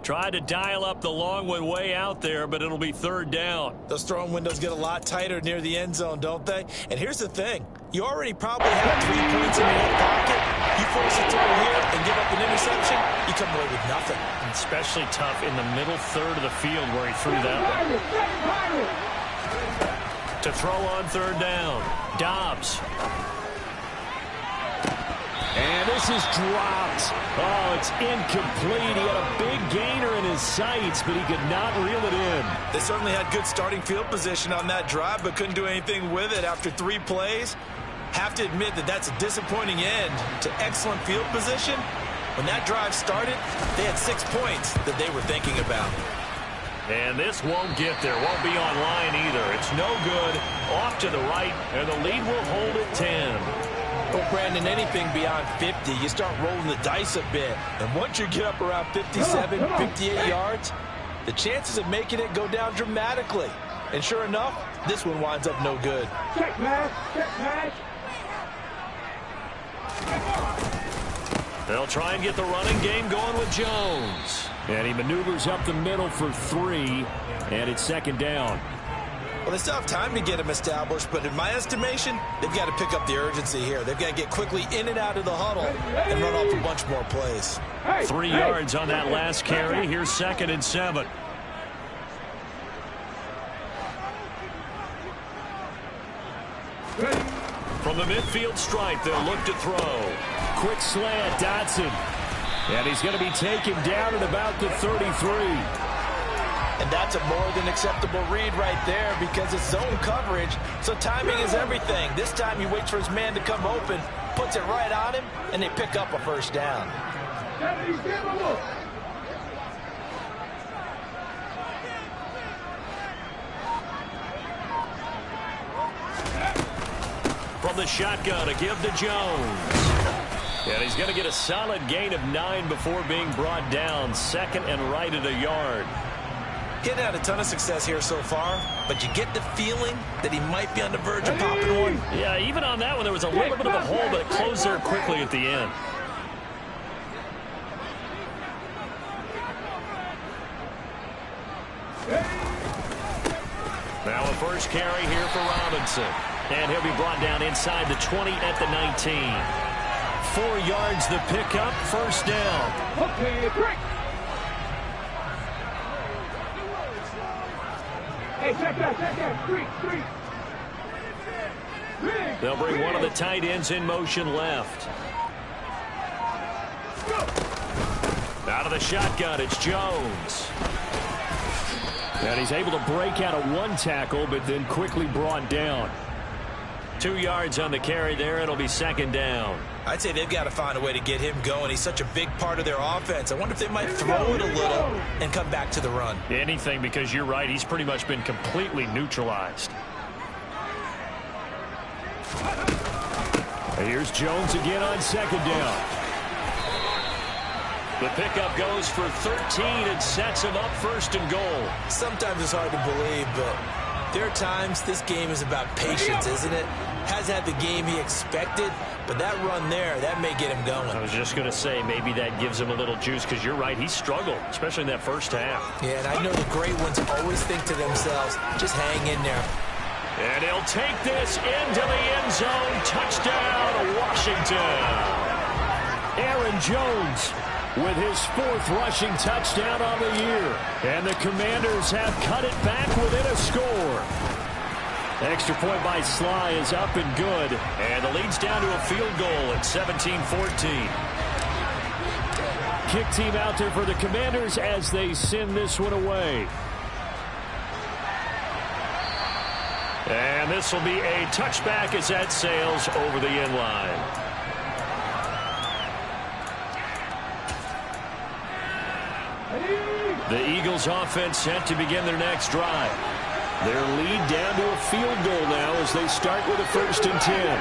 [SPEAKER 1] Tried to dial up the long one way out there, but it'll be third down.
[SPEAKER 2] Those throwing windows get a lot tighter near the end zone, don't they? And here's the thing. You already probably have 3 points in your hip pocket. You force a throw here and give up an interception, you come away with nothing.
[SPEAKER 1] Especially tough in the middle third of the field where he threw that one. To throw on third down, Dobbs. And this is dropped. Oh, it's incomplete. He had a big gainer in his sights, but he could not reel it in.
[SPEAKER 2] They certainly had good starting field position on that drive, but couldn't do anything with it after 3 plays. Have to admit that that's a disappointing end to excellent field position. When that drive started, they had 6 points that they were thinking about.
[SPEAKER 1] And this won't get there. Won't be online either. It's no good. Off to the right, and the lead will hold at 10.
[SPEAKER 2] Well, Brandon, anything beyond 50, you start rolling the dice a bit. And once you get up around 57, 58 yards, the chances of making it go down dramatically. And sure enough, this one winds up no good.
[SPEAKER 3] Check pass. Check pass.
[SPEAKER 1] They'll try and get the running game going with Jones. And he maneuvers up the middle for 3, and it's second down.
[SPEAKER 2] Well, they still have time to get him established, but in my estimation, they've got to pick up the urgency here. They've got to get quickly in and out of the huddle and run off a bunch more plays.
[SPEAKER 1] 3 yards on that last carry. Here's 2nd and 7. From the midfield stripe, they'll look to throw. Quick slant, Dotson. And he's going to be taken down at about the 33.
[SPEAKER 2] And that's a more than acceptable read right there because it's zone coverage, so timing is everything. This time he waits for his man to come open, puts it right on him, and they pick up a first down.
[SPEAKER 1] From the shotgun, a give to Jones. And he's going to get a solid gain of 9 before being brought down. 2nd and right at a yard.
[SPEAKER 2] Getting had a ton of success here so far, but you get the feeling that he might be on the verge of popping one.
[SPEAKER 1] Yeah, even on that one, there was a little bit of a hole, but it closed there quickly at the end. Now a first carry here for Robinson. And he'll be brought down inside the 20 at the 19. 4 yards the pickup, first down.
[SPEAKER 3] Okay, break. Hey, check that. 3.
[SPEAKER 1] They'll bring one of the tight ends in motion left. Out of the shotgun, it's Jones. And he's able to break out of 1 tackle, but then quickly brought down. 2 yards on the carry there. It'll be 2nd down.
[SPEAKER 2] I'd say they've got to find a way to get him going. He's such a big part of their offense. I wonder if they might throw it a little and come back to the run.
[SPEAKER 1] Anything, because you're right. He's pretty much been completely neutralized. And here's Jones again on 2nd down. The pickup goes for 13 and sets him up 1st and goal.
[SPEAKER 2] Sometimes it's hard to believe, but there are times this game is about patience, isn't it? Has had the game he expected, but that run there, that may get him going.
[SPEAKER 1] I was just going to say, maybe that gives him a little juice, because you're right, he struggled, especially in that first half.
[SPEAKER 2] Yeah, and I know the great ones always think to themselves, just hang in there.
[SPEAKER 1] And he'll take this into the end zone. Touchdown, Washington. Aaron Jones with his 4th rushing touchdown on the year. And the Commanders have cut it back within a score. Extra point by Sly is up and good. And the lead's down to a field goal at 17-14. Kick team out there for the Commanders as they send this one away. And this will be a touchback as that sails over the end line. The Eagles offense set to begin their next drive. Their lead down to a field goal now as they start with a 1st and 10.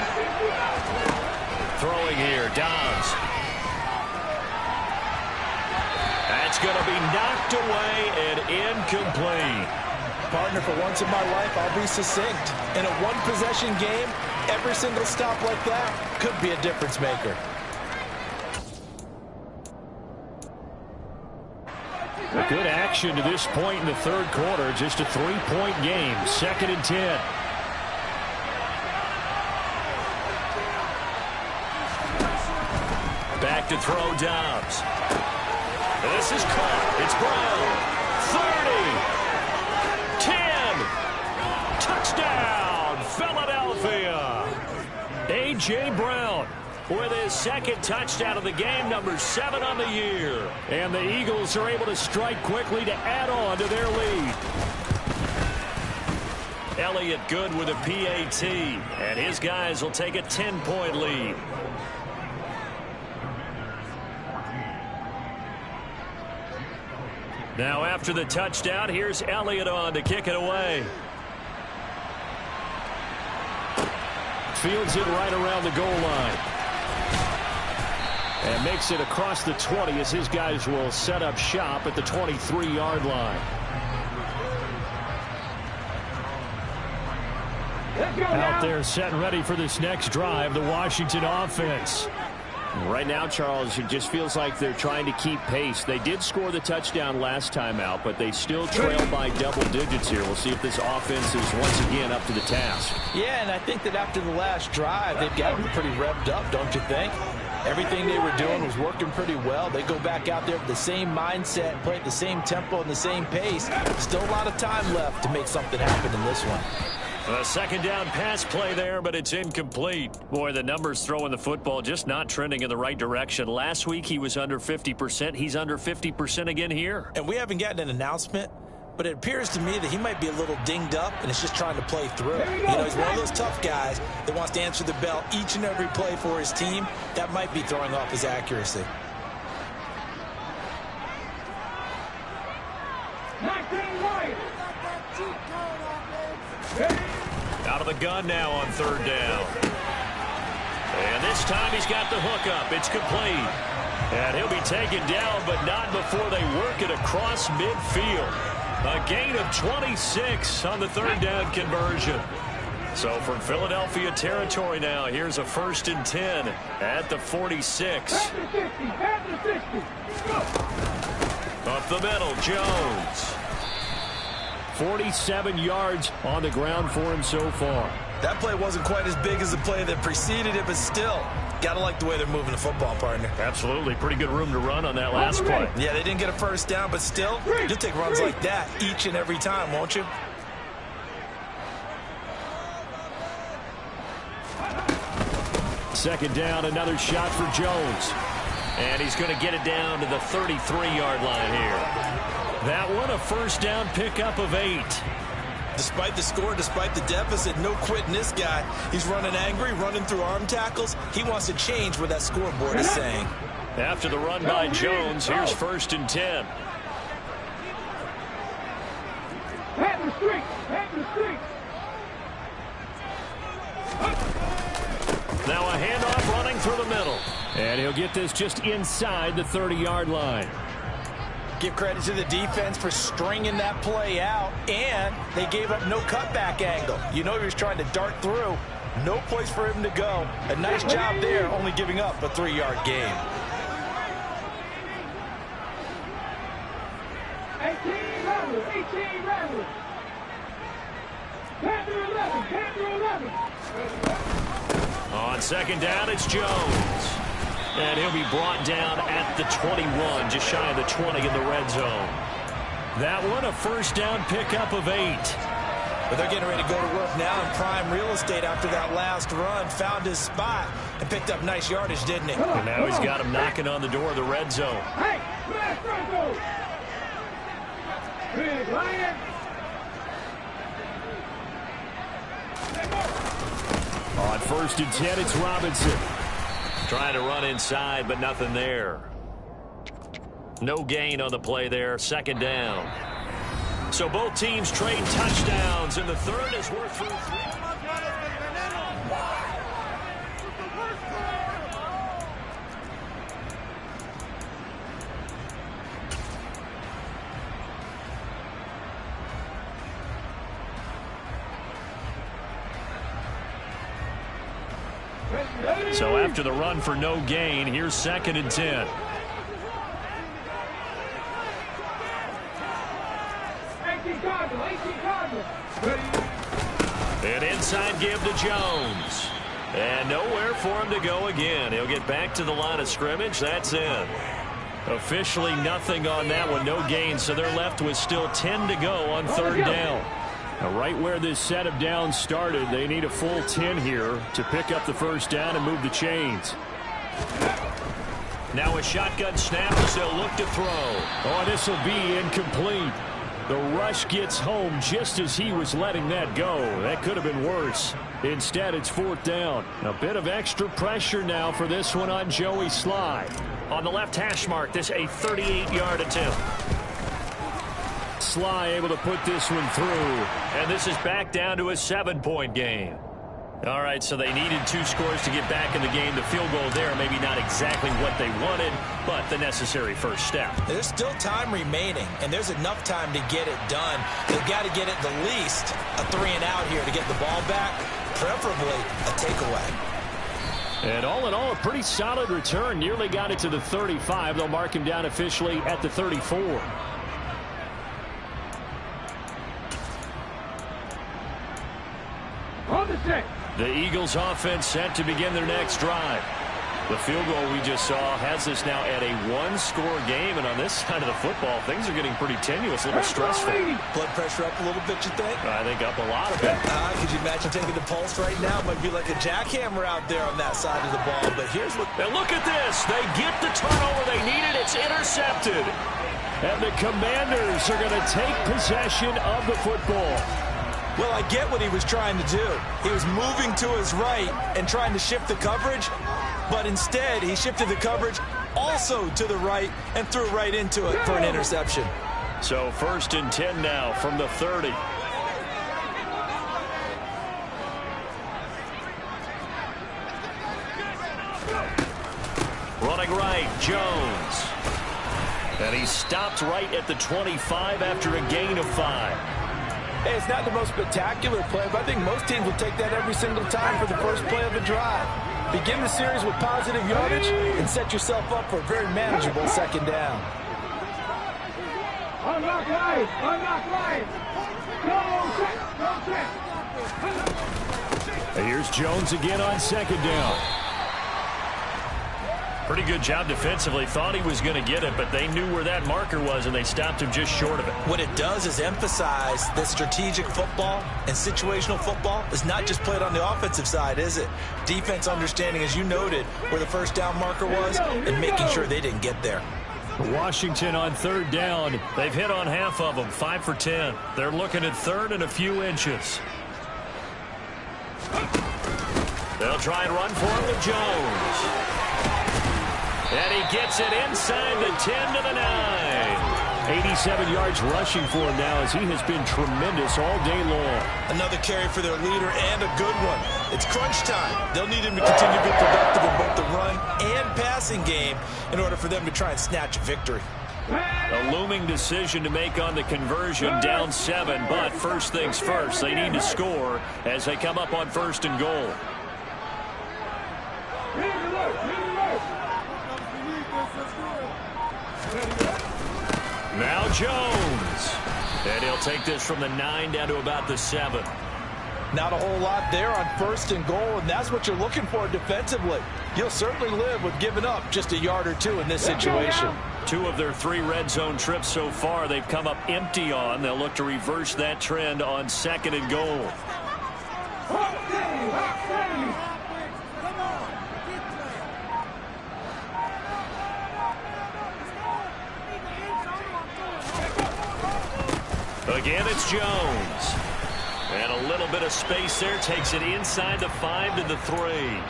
[SPEAKER 1] Throwing here, Dobbs. That's going to be knocked away and incomplete.
[SPEAKER 2] Partner, for once in my life, I'll be succinct. In a 1-possession game, every single stop like that could be a difference maker.
[SPEAKER 1] A good action to this point in the 3rd quarter. Just a 3-point game. 2nd and 10. Back to throw, Dobbs. This is caught. It's Brown. 30. 10. Touchdown, Philadelphia. A.J. Brown with his 2nd touchdown of the game, number 7 on the year. And the Eagles are able to strike quickly to add on to their lead. Elliott good with a PAT, and his guys will take a 10-point lead. Now after the touchdown, here's Elliott on to kick it away. Fields it right around the goal line. And makes it across the 20 as his guys will set up shop at the 23-yard line. Out there set and ready for this next drive, the Washington offense. Right now, Charles, it just feels like they're trying to keep pace. They did score the touchdown last time out, but they still trail by double digits here. We'll see if this offense is once again up to the task.
[SPEAKER 2] Yeah, and I think that after the last drive, they've got them pretty revved up, don't you think? Everything they were doing was working pretty well. They go back out there with the same mindset, play at the same tempo and the same pace. Still a lot of time left to make something happen in this one.
[SPEAKER 1] A second down pass play there, but it's incomplete. Boy, the numbers throwing the football just not trending in the right direction. Last week he was under 50%. He's under 50% again here.
[SPEAKER 2] And we haven't gotten an announcement, but it appears to me that he might be a little dinged up and is just trying to play through. You know, he's one of those tough guys that wants to answer the bell each and every play for his team. That might be throwing off his accuracy.
[SPEAKER 1] Out of the gun now on third down. And this time he's got the hook up. It's complete. And he'll be taken down, but not before they work it across midfield. A gain of 26 on the third down conversion. So from Philadelphia territory now, here's a 1st and 10 at the 46. Up the middle, Jones. 47 yards on the ground for him so far.
[SPEAKER 2] That play wasn't quite as big as the play that preceded it, but still, gotta like the way they're moving the football, partner.
[SPEAKER 1] Absolutely. Pretty good room to run on that last play.
[SPEAKER 2] Yeah, they didn't get a first down, but still, you'll take runs like that each and every time, won't you?
[SPEAKER 1] Second down, another shot for Jones. And he's going to get it down to the 33-yard line here. That one, a first down pickup of 8.
[SPEAKER 2] Despite the score, despite the deficit, no quitting this guy. He's running angry, running through arm tackles. He wants to change what that scoreboard is saying.
[SPEAKER 1] After the run by Jones, here's 1st and 10.
[SPEAKER 3] Pat the street. Pat the street.
[SPEAKER 1] Now a handoff running through the middle. And he'll get this just inside the 30-yard line.
[SPEAKER 2] Give credit to the defense for stringing that play out, and they gave up no cutback angle. You know he was trying to dart through. No place for him to go. A nice job there, only giving up a 3-yard gain.
[SPEAKER 3] 18 Rebels. Panther 11.
[SPEAKER 1] On second down, it's Jones. And he'll be brought down at the 21, just shy of the 20 in the red zone. That one, a first down pickup of 8.
[SPEAKER 2] But they're getting ready to go to work now in prime real estate after that last run. Found his spot and picked up nice yardage, didn't he?
[SPEAKER 1] And now he's got him knocking on the door of the red zone.
[SPEAKER 3] Hey, last Franco. Big Lion.
[SPEAKER 1] On 1st and 10, it's Robinson. Trying to run inside, but nothing there. No gain on the play there. Second down. So both teams trade touchdowns, and the third is worth through 3. So after the run for no gain, here's 2nd and 10. An inside give to Jones. And nowhere for him to go again. He'll get back to the line of scrimmage. That's it. Officially nothing on that one. No gain. So they're left with still 10 to go on third down. Now, right where this set of downs started, they need a full 10 here to pick up the first down and move the chains. Now a shotgun snap as they'll look to throw. Oh, this will be incomplete. The rush gets home just as he was letting that go. That could have been worse. Instead, it's 4th down. A bit of extra pressure now for this one on Joey Slye. On the left hash mark, this a 38-yard attempt. Slye able to put this one through. And this is back down to a 7-point game. All right, so they needed 2 scores to get back in the game. The field goal there, maybe not exactly what they wanted, but the necessary first step.
[SPEAKER 2] There's still time remaining, and there's enough time to get it done. They've got to get at the least a 3-and-out here to get the ball back, preferably a takeaway.
[SPEAKER 1] And all in all, a pretty solid return. Nearly got it to the 35. They'll mark him down officially at the 34.
[SPEAKER 3] On the set.
[SPEAKER 1] The Eagles offense set to begin their next drive. The field goal we just saw has us now at a 1-score game, and on this side of the football, things are getting pretty tenuous, a little stressful.
[SPEAKER 2] Blood pressure up a little bit, you think?
[SPEAKER 1] I think up a lot of it.
[SPEAKER 2] Could you imagine taking the pulse right now? It might be like a jackhammer out there on that side of the ball, but here's what...
[SPEAKER 1] And look at this. They get the turnover they needed. It's intercepted. And the Commanders are going to take possession of the football.
[SPEAKER 2] Well, I get what he was trying to do. He was moving to his right and trying to shift the coverage, but instead he shifted the coverage also to the right and threw right into it for an interception.
[SPEAKER 1] So 1st and 10 now from the 30. Running right, Jones. And he stopped right at the 25 after a gain of 5.
[SPEAKER 2] Hey, it's not the most spectacular play, but I think most teams will take that every single time for the first play of the drive. Begin the series with positive yardage and set yourself up for a very manageable 2nd down.
[SPEAKER 3] Unlock life. Unlock life. Go set.
[SPEAKER 1] Here's Jones again on 2nd down. Pretty good job defensively. Thought he was going to get it, but they knew where that marker was, and they stopped him just short of it.
[SPEAKER 2] What it does is emphasize that strategic football and situational football is not just played on the offensive side, is it? Defense understanding, as you noted, where the first down marker was and making sure they didn't get there.
[SPEAKER 1] Washington on 3rd down. They've hit on half of them, 5 for 10. They're looking at 3rd and a few inches. They'll try and run for it with Jones. And he gets it inside the 10 to the 9. 87 yards rushing for him now as he has been tremendous all day long.
[SPEAKER 2] Another carry for their leader and a good one. It's crunch time. They'll need him to continue to be productive in both the run and passing game in order for them to try and snatch a victory.
[SPEAKER 1] A looming decision to make on the conversion, down 7, but first things first, they need to score as they come up on 1st and goal. Now Jones. And he'll take this from the 9 down to about the 7.
[SPEAKER 2] Not a whole lot there on 1st and goal, and that's what you're looking for defensively. You'll certainly live with giving up just a yard or 2 in this situation.
[SPEAKER 1] 2 of their 3 red zone trips so far they've come up empty on. They'll look to reverse that trend on 2nd and goal. Again, it's Jones. And a little bit of space there. Takes it inside the 5 to the 3.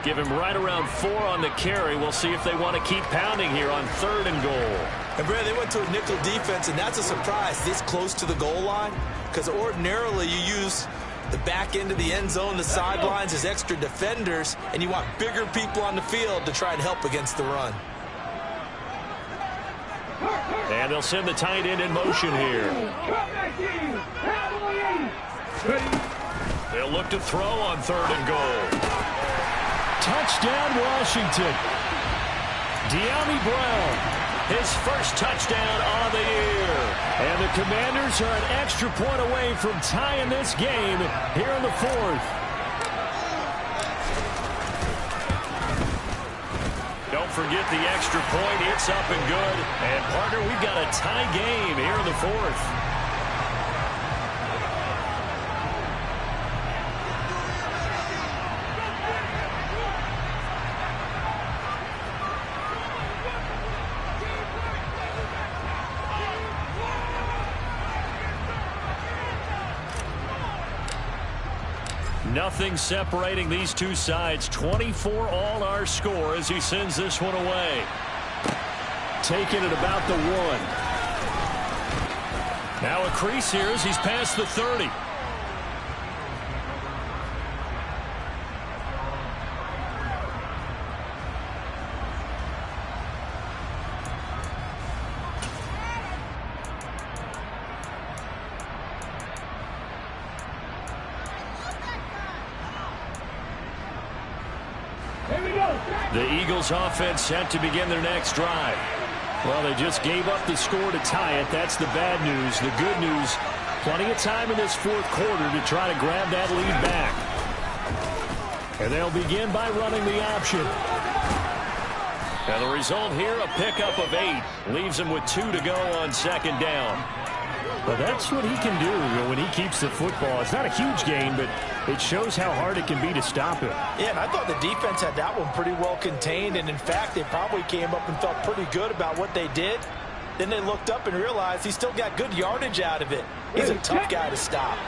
[SPEAKER 1] Give him right around 4 on the carry. We'll see if they want to keep pounding here on 3rd and goal.
[SPEAKER 2] And, Brad, they went to a nickel defense, and that's a surprise this close to the goal line, because ordinarily you use the back end of the end zone, the sidelines as extra defenders, and you want bigger people on the field to try and help against the run.
[SPEAKER 1] And they'll send the tight end in motion here. They'll look to throw on 3rd and goal. Touchdown, Washington. De'Ami Brown, his first touchdown on the year. And the Commanders are an extra point away from tying this game here in the 4th. Don't forget the extra point. It's up and good. And, partner, we've got a tie game here in the 4th. Nothing separating these two sides. 24 all our score as he sends this one away. Taking it about the 1. Now a crease here as he's past the 30. The Eagles offense set to begin their next drive. Well, they just gave up the score to tie it. That's the bad news. The good news, plenty of time in this fourth quarter to try to grab that lead back. And they'll begin by running the option. And the result here, a pickup of 8. Leaves them with 2 to go on second down. Well, that's what he can do when he keeps the football. It's not a huge gain, but it shows how hard it can be to stop him.
[SPEAKER 2] Yeah, and I thought the defense had that one pretty well contained. And, in fact, they probably came up and felt pretty good about what they did. Then they looked up and realized he still got good yardage out of it. He's a tough guy to stop.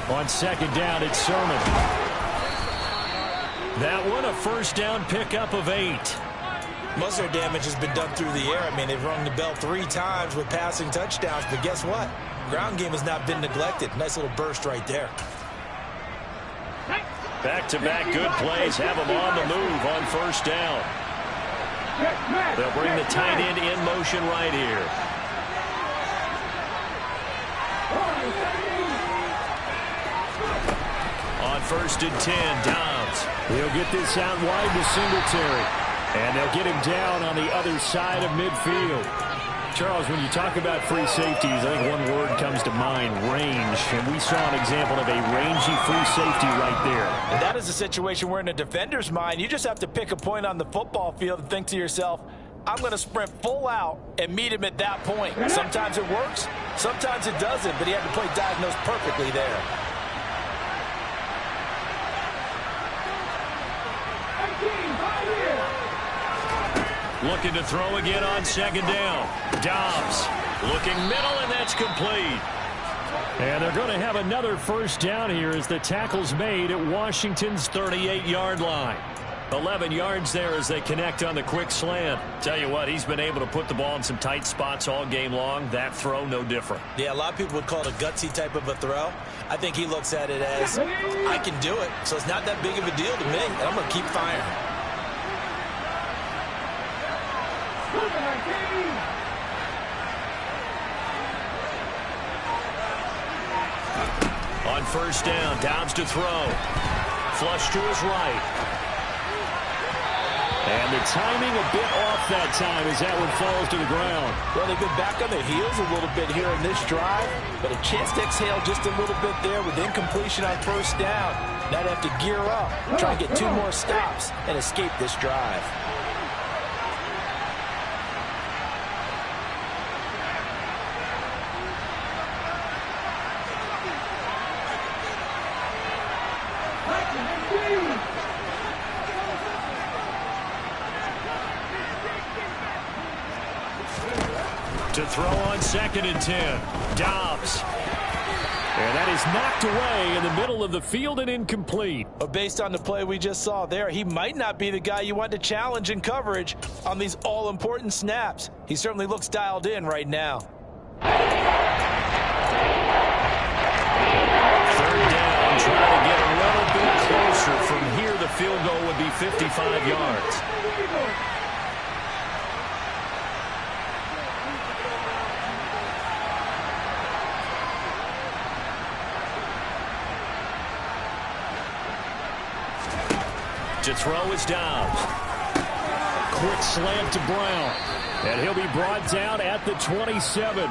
[SPEAKER 1] On second down, it's Sermon. That one, a first down pickup of 8.
[SPEAKER 2] Most of their damage has been done through the air. I mean, they've rung the bell 3 times with passing touchdowns. But guess what? Ground game has not been neglected. Nice little burst right there.
[SPEAKER 1] Back-to-back good plays have them on the move on first down. They'll bring the tight end in motion right here. On first and 10, Dobbs. He'll get this out wide to Singletary. And they'll get him down on the other side of midfield. Charles, when you talk about free safeties, I think one word comes to mind, range. And we saw an example of a rangy free safety right there.
[SPEAKER 2] And that is a situation where in a defender's mind, you just have to pick a point on the football field and think to yourself, I'm going to sprint full out and meet him at that point. Sometimes it works, sometimes it doesn't, but he had to play diagnosed perfectly there.
[SPEAKER 1] Looking to throw again on second down. Dobbs looking middle, and that's complete. And they're going to have another first down here as the tackle's made at Washington's 38-yard line. 11 yards there as they connect on the quick slant. Tell you what, he's been able to put the ball in some tight spots all game long. That throw, no different.
[SPEAKER 2] Yeah, a lot of people would call it a gutsy type of a throw. I think he looks at it as, I can do it, so it's not that big of a deal to me, and I'm going to keep firing.
[SPEAKER 1] On first down, Dobbs to throw. Flush to his right. And the timing a bit off that time as that one falls to the ground.
[SPEAKER 2] Well, they've been back on their heels a little bit here in this drive, but a chance to exhale just a little bit there with incompletion on first down. Now they have to gear up, try and get 2 more stops, and escape this drive.
[SPEAKER 1] To throw on second and 10. Dobbs. And that is knocked away in the middle of the field and incomplete.
[SPEAKER 2] But based on the play we just saw there, he might not be the guy you want to challenge in coverage on these all-important snaps. He certainly looks dialed in right now.
[SPEAKER 1] Third down, trying to get a little bit closer. From here, the field goal would be 55 yards. To throw is Dobbs. Quick slant to Brown. And he'll be brought down at the 27.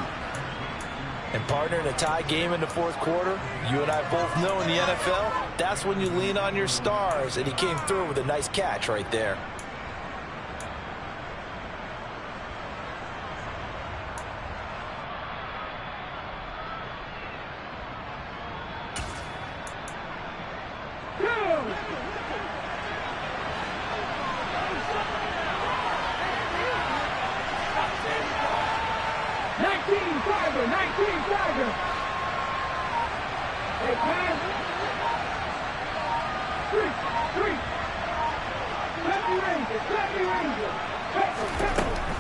[SPEAKER 2] And partner, in a tie game in the fourth quarter, you and I both know in the NFL, that's when you lean on your stars. And he came through with a nice catch right there.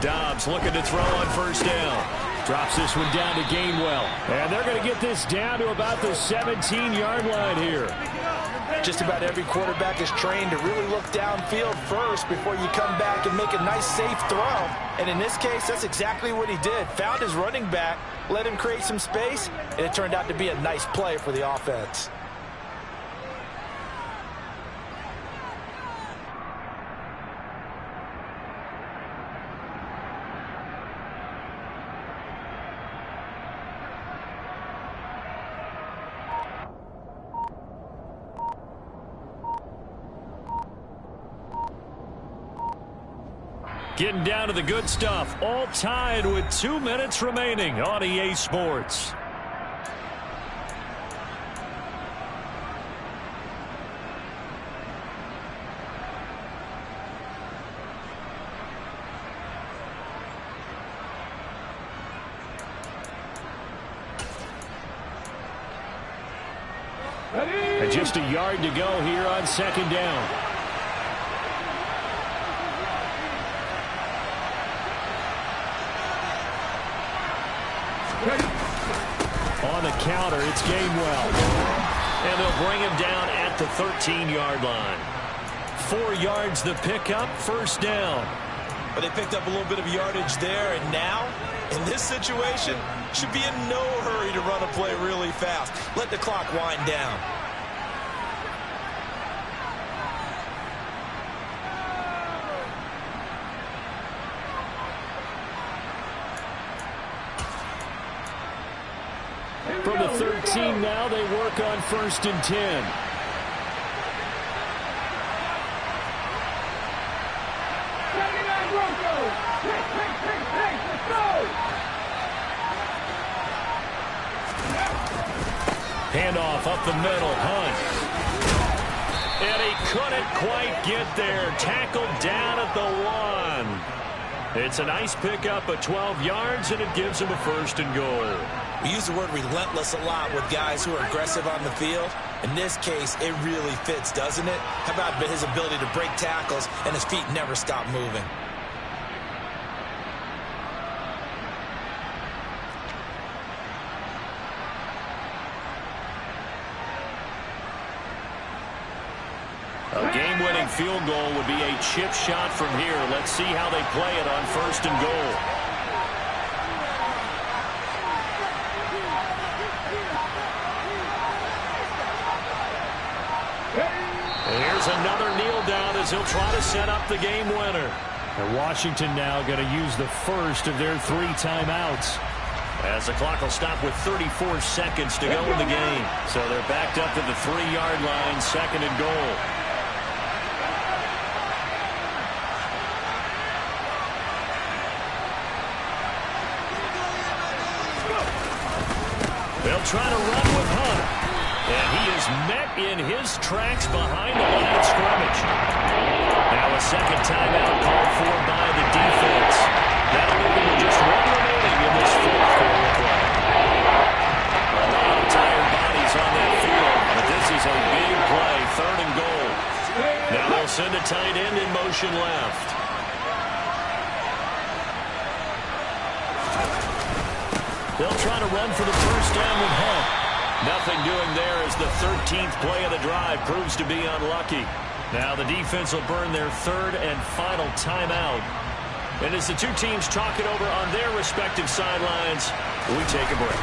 [SPEAKER 1] Dobbs looking to throw on first down. Drops this one down to Gainwell. And they're going to get this down to about the 17-yard line here.
[SPEAKER 2] Just about every quarterback is trained to really look downfield first before you come back and make a nice, safe throw. And in this case, that's exactly what he did. Found his running back, let him create some space, and it turned out to be a nice play for the offense.
[SPEAKER 1] Getting down to the good stuff, all tied with 2 minutes remaining on EA Sports. And just a yard to go here on second down. On the counter, it's Gainwell. And they'll bring him down at the 13-yard line. 4 yards the pickup, first down.
[SPEAKER 2] But they picked up a little bit of yardage there, and now, in this situation, should be in no hurry to run a play really fast. Let the clock wind down.
[SPEAKER 1] From the 13 now, they work on 1st and 10. Handoff up the middle, Hunt. And he couldn't quite get there. Tackled down at the 1. It's a nice pickup of 12 yards, and it gives him a 1st and goal.
[SPEAKER 2] We use the word relentless a lot with guys who are aggressive on the field. In this case, it really fits, doesn't it? How about his ability to break tackles and his feet never stop moving?
[SPEAKER 1] A game-winning field goal would be a chip shot from here. Let's see how they play it on 1st and goal. Here's another kneel down as he'll try to set up the game winner. And Washington now going to use the first of their 3 timeouts. As the clock will stop with 34 seconds to go in the game. So they're backed up to the 3-yard line, 2nd and goal. They'll try to run with Hunt. And he is met in his tracks behind the line of scrimmage. Now a second timeout called for by the defense. That'll leave him with just 1 remaining in this 4th quarter play. A lot of tired bodies on that field, but this is a big play, 3rd and goal. Now they'll send a tight end in motion left. They'll try to run for the first down with Hunt. Nothing doing there as the 13th play of the drive proves to be unlucky. Now the defense will burn their 3rd and final timeout. And as the 2 teams talk it over on their respective sidelines, we take a break.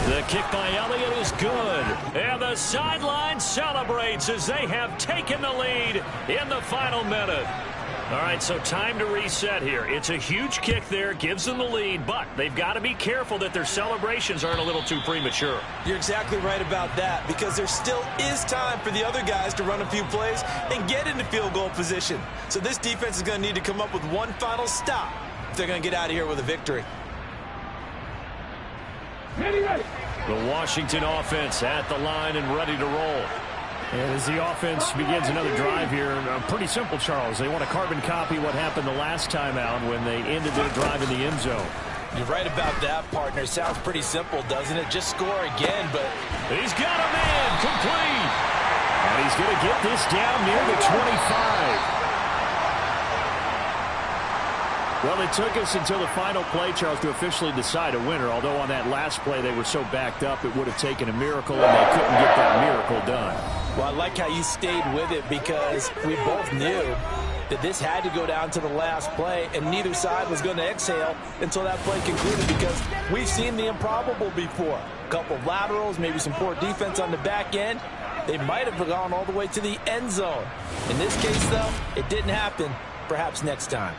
[SPEAKER 1] The kick by Elliott is good. And the sideline celebrates as they have taken the lead in the final minute. All right, so time to reset here. It's a huge kick there, gives them the lead, but they've got to be careful that their celebrations aren't a little too premature.
[SPEAKER 2] You're exactly right about that, because there still is time for the other guys to run a few plays and get into field goal position. So this defense is going to need to come up with one final stop if they're going to get out of here with a victory.
[SPEAKER 1] The Washington offense at the line and ready to roll.
[SPEAKER 4] And as the offense begins another drive here, pretty simple, Charles. They want to carbon copy what happened the last time out when they ended their drive in the end zone.
[SPEAKER 2] You're right about that, partner. Sounds pretty simple, doesn't it? Just score again, but...
[SPEAKER 1] He's got a man complete.
[SPEAKER 4] And he's going to get this down near the 25. Well, it took us until the final play, Charles, to officially decide a winner, although on that last play they were so backed up it would have taken a miracle, and they couldn't get that miracle done.
[SPEAKER 2] Well, I like how you stayed with it because we both knew that this had to go down to the last play, and neither side was going to exhale until that play concluded because we've seen the improbable before. A couple of laterals, maybe some poor defense on the back end. They might have gone all the way to the end zone. In this case, though, it didn't happen. Perhaps next time.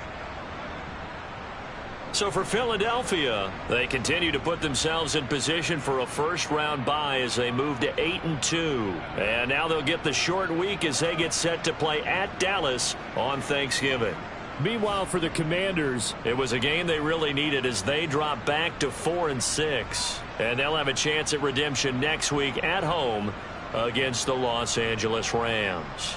[SPEAKER 1] So for Philadelphia, they continue to put themselves in position for a first-round bye as they move to 8-2. And now they'll get the short week as they get set to play at Dallas on Thanksgiving.
[SPEAKER 4] Meanwhile, for the Commanders,
[SPEAKER 1] it was a game they really needed as they drop back to 4-6. And they'll have a chance at redemption next week at home against the Los Angeles Rams.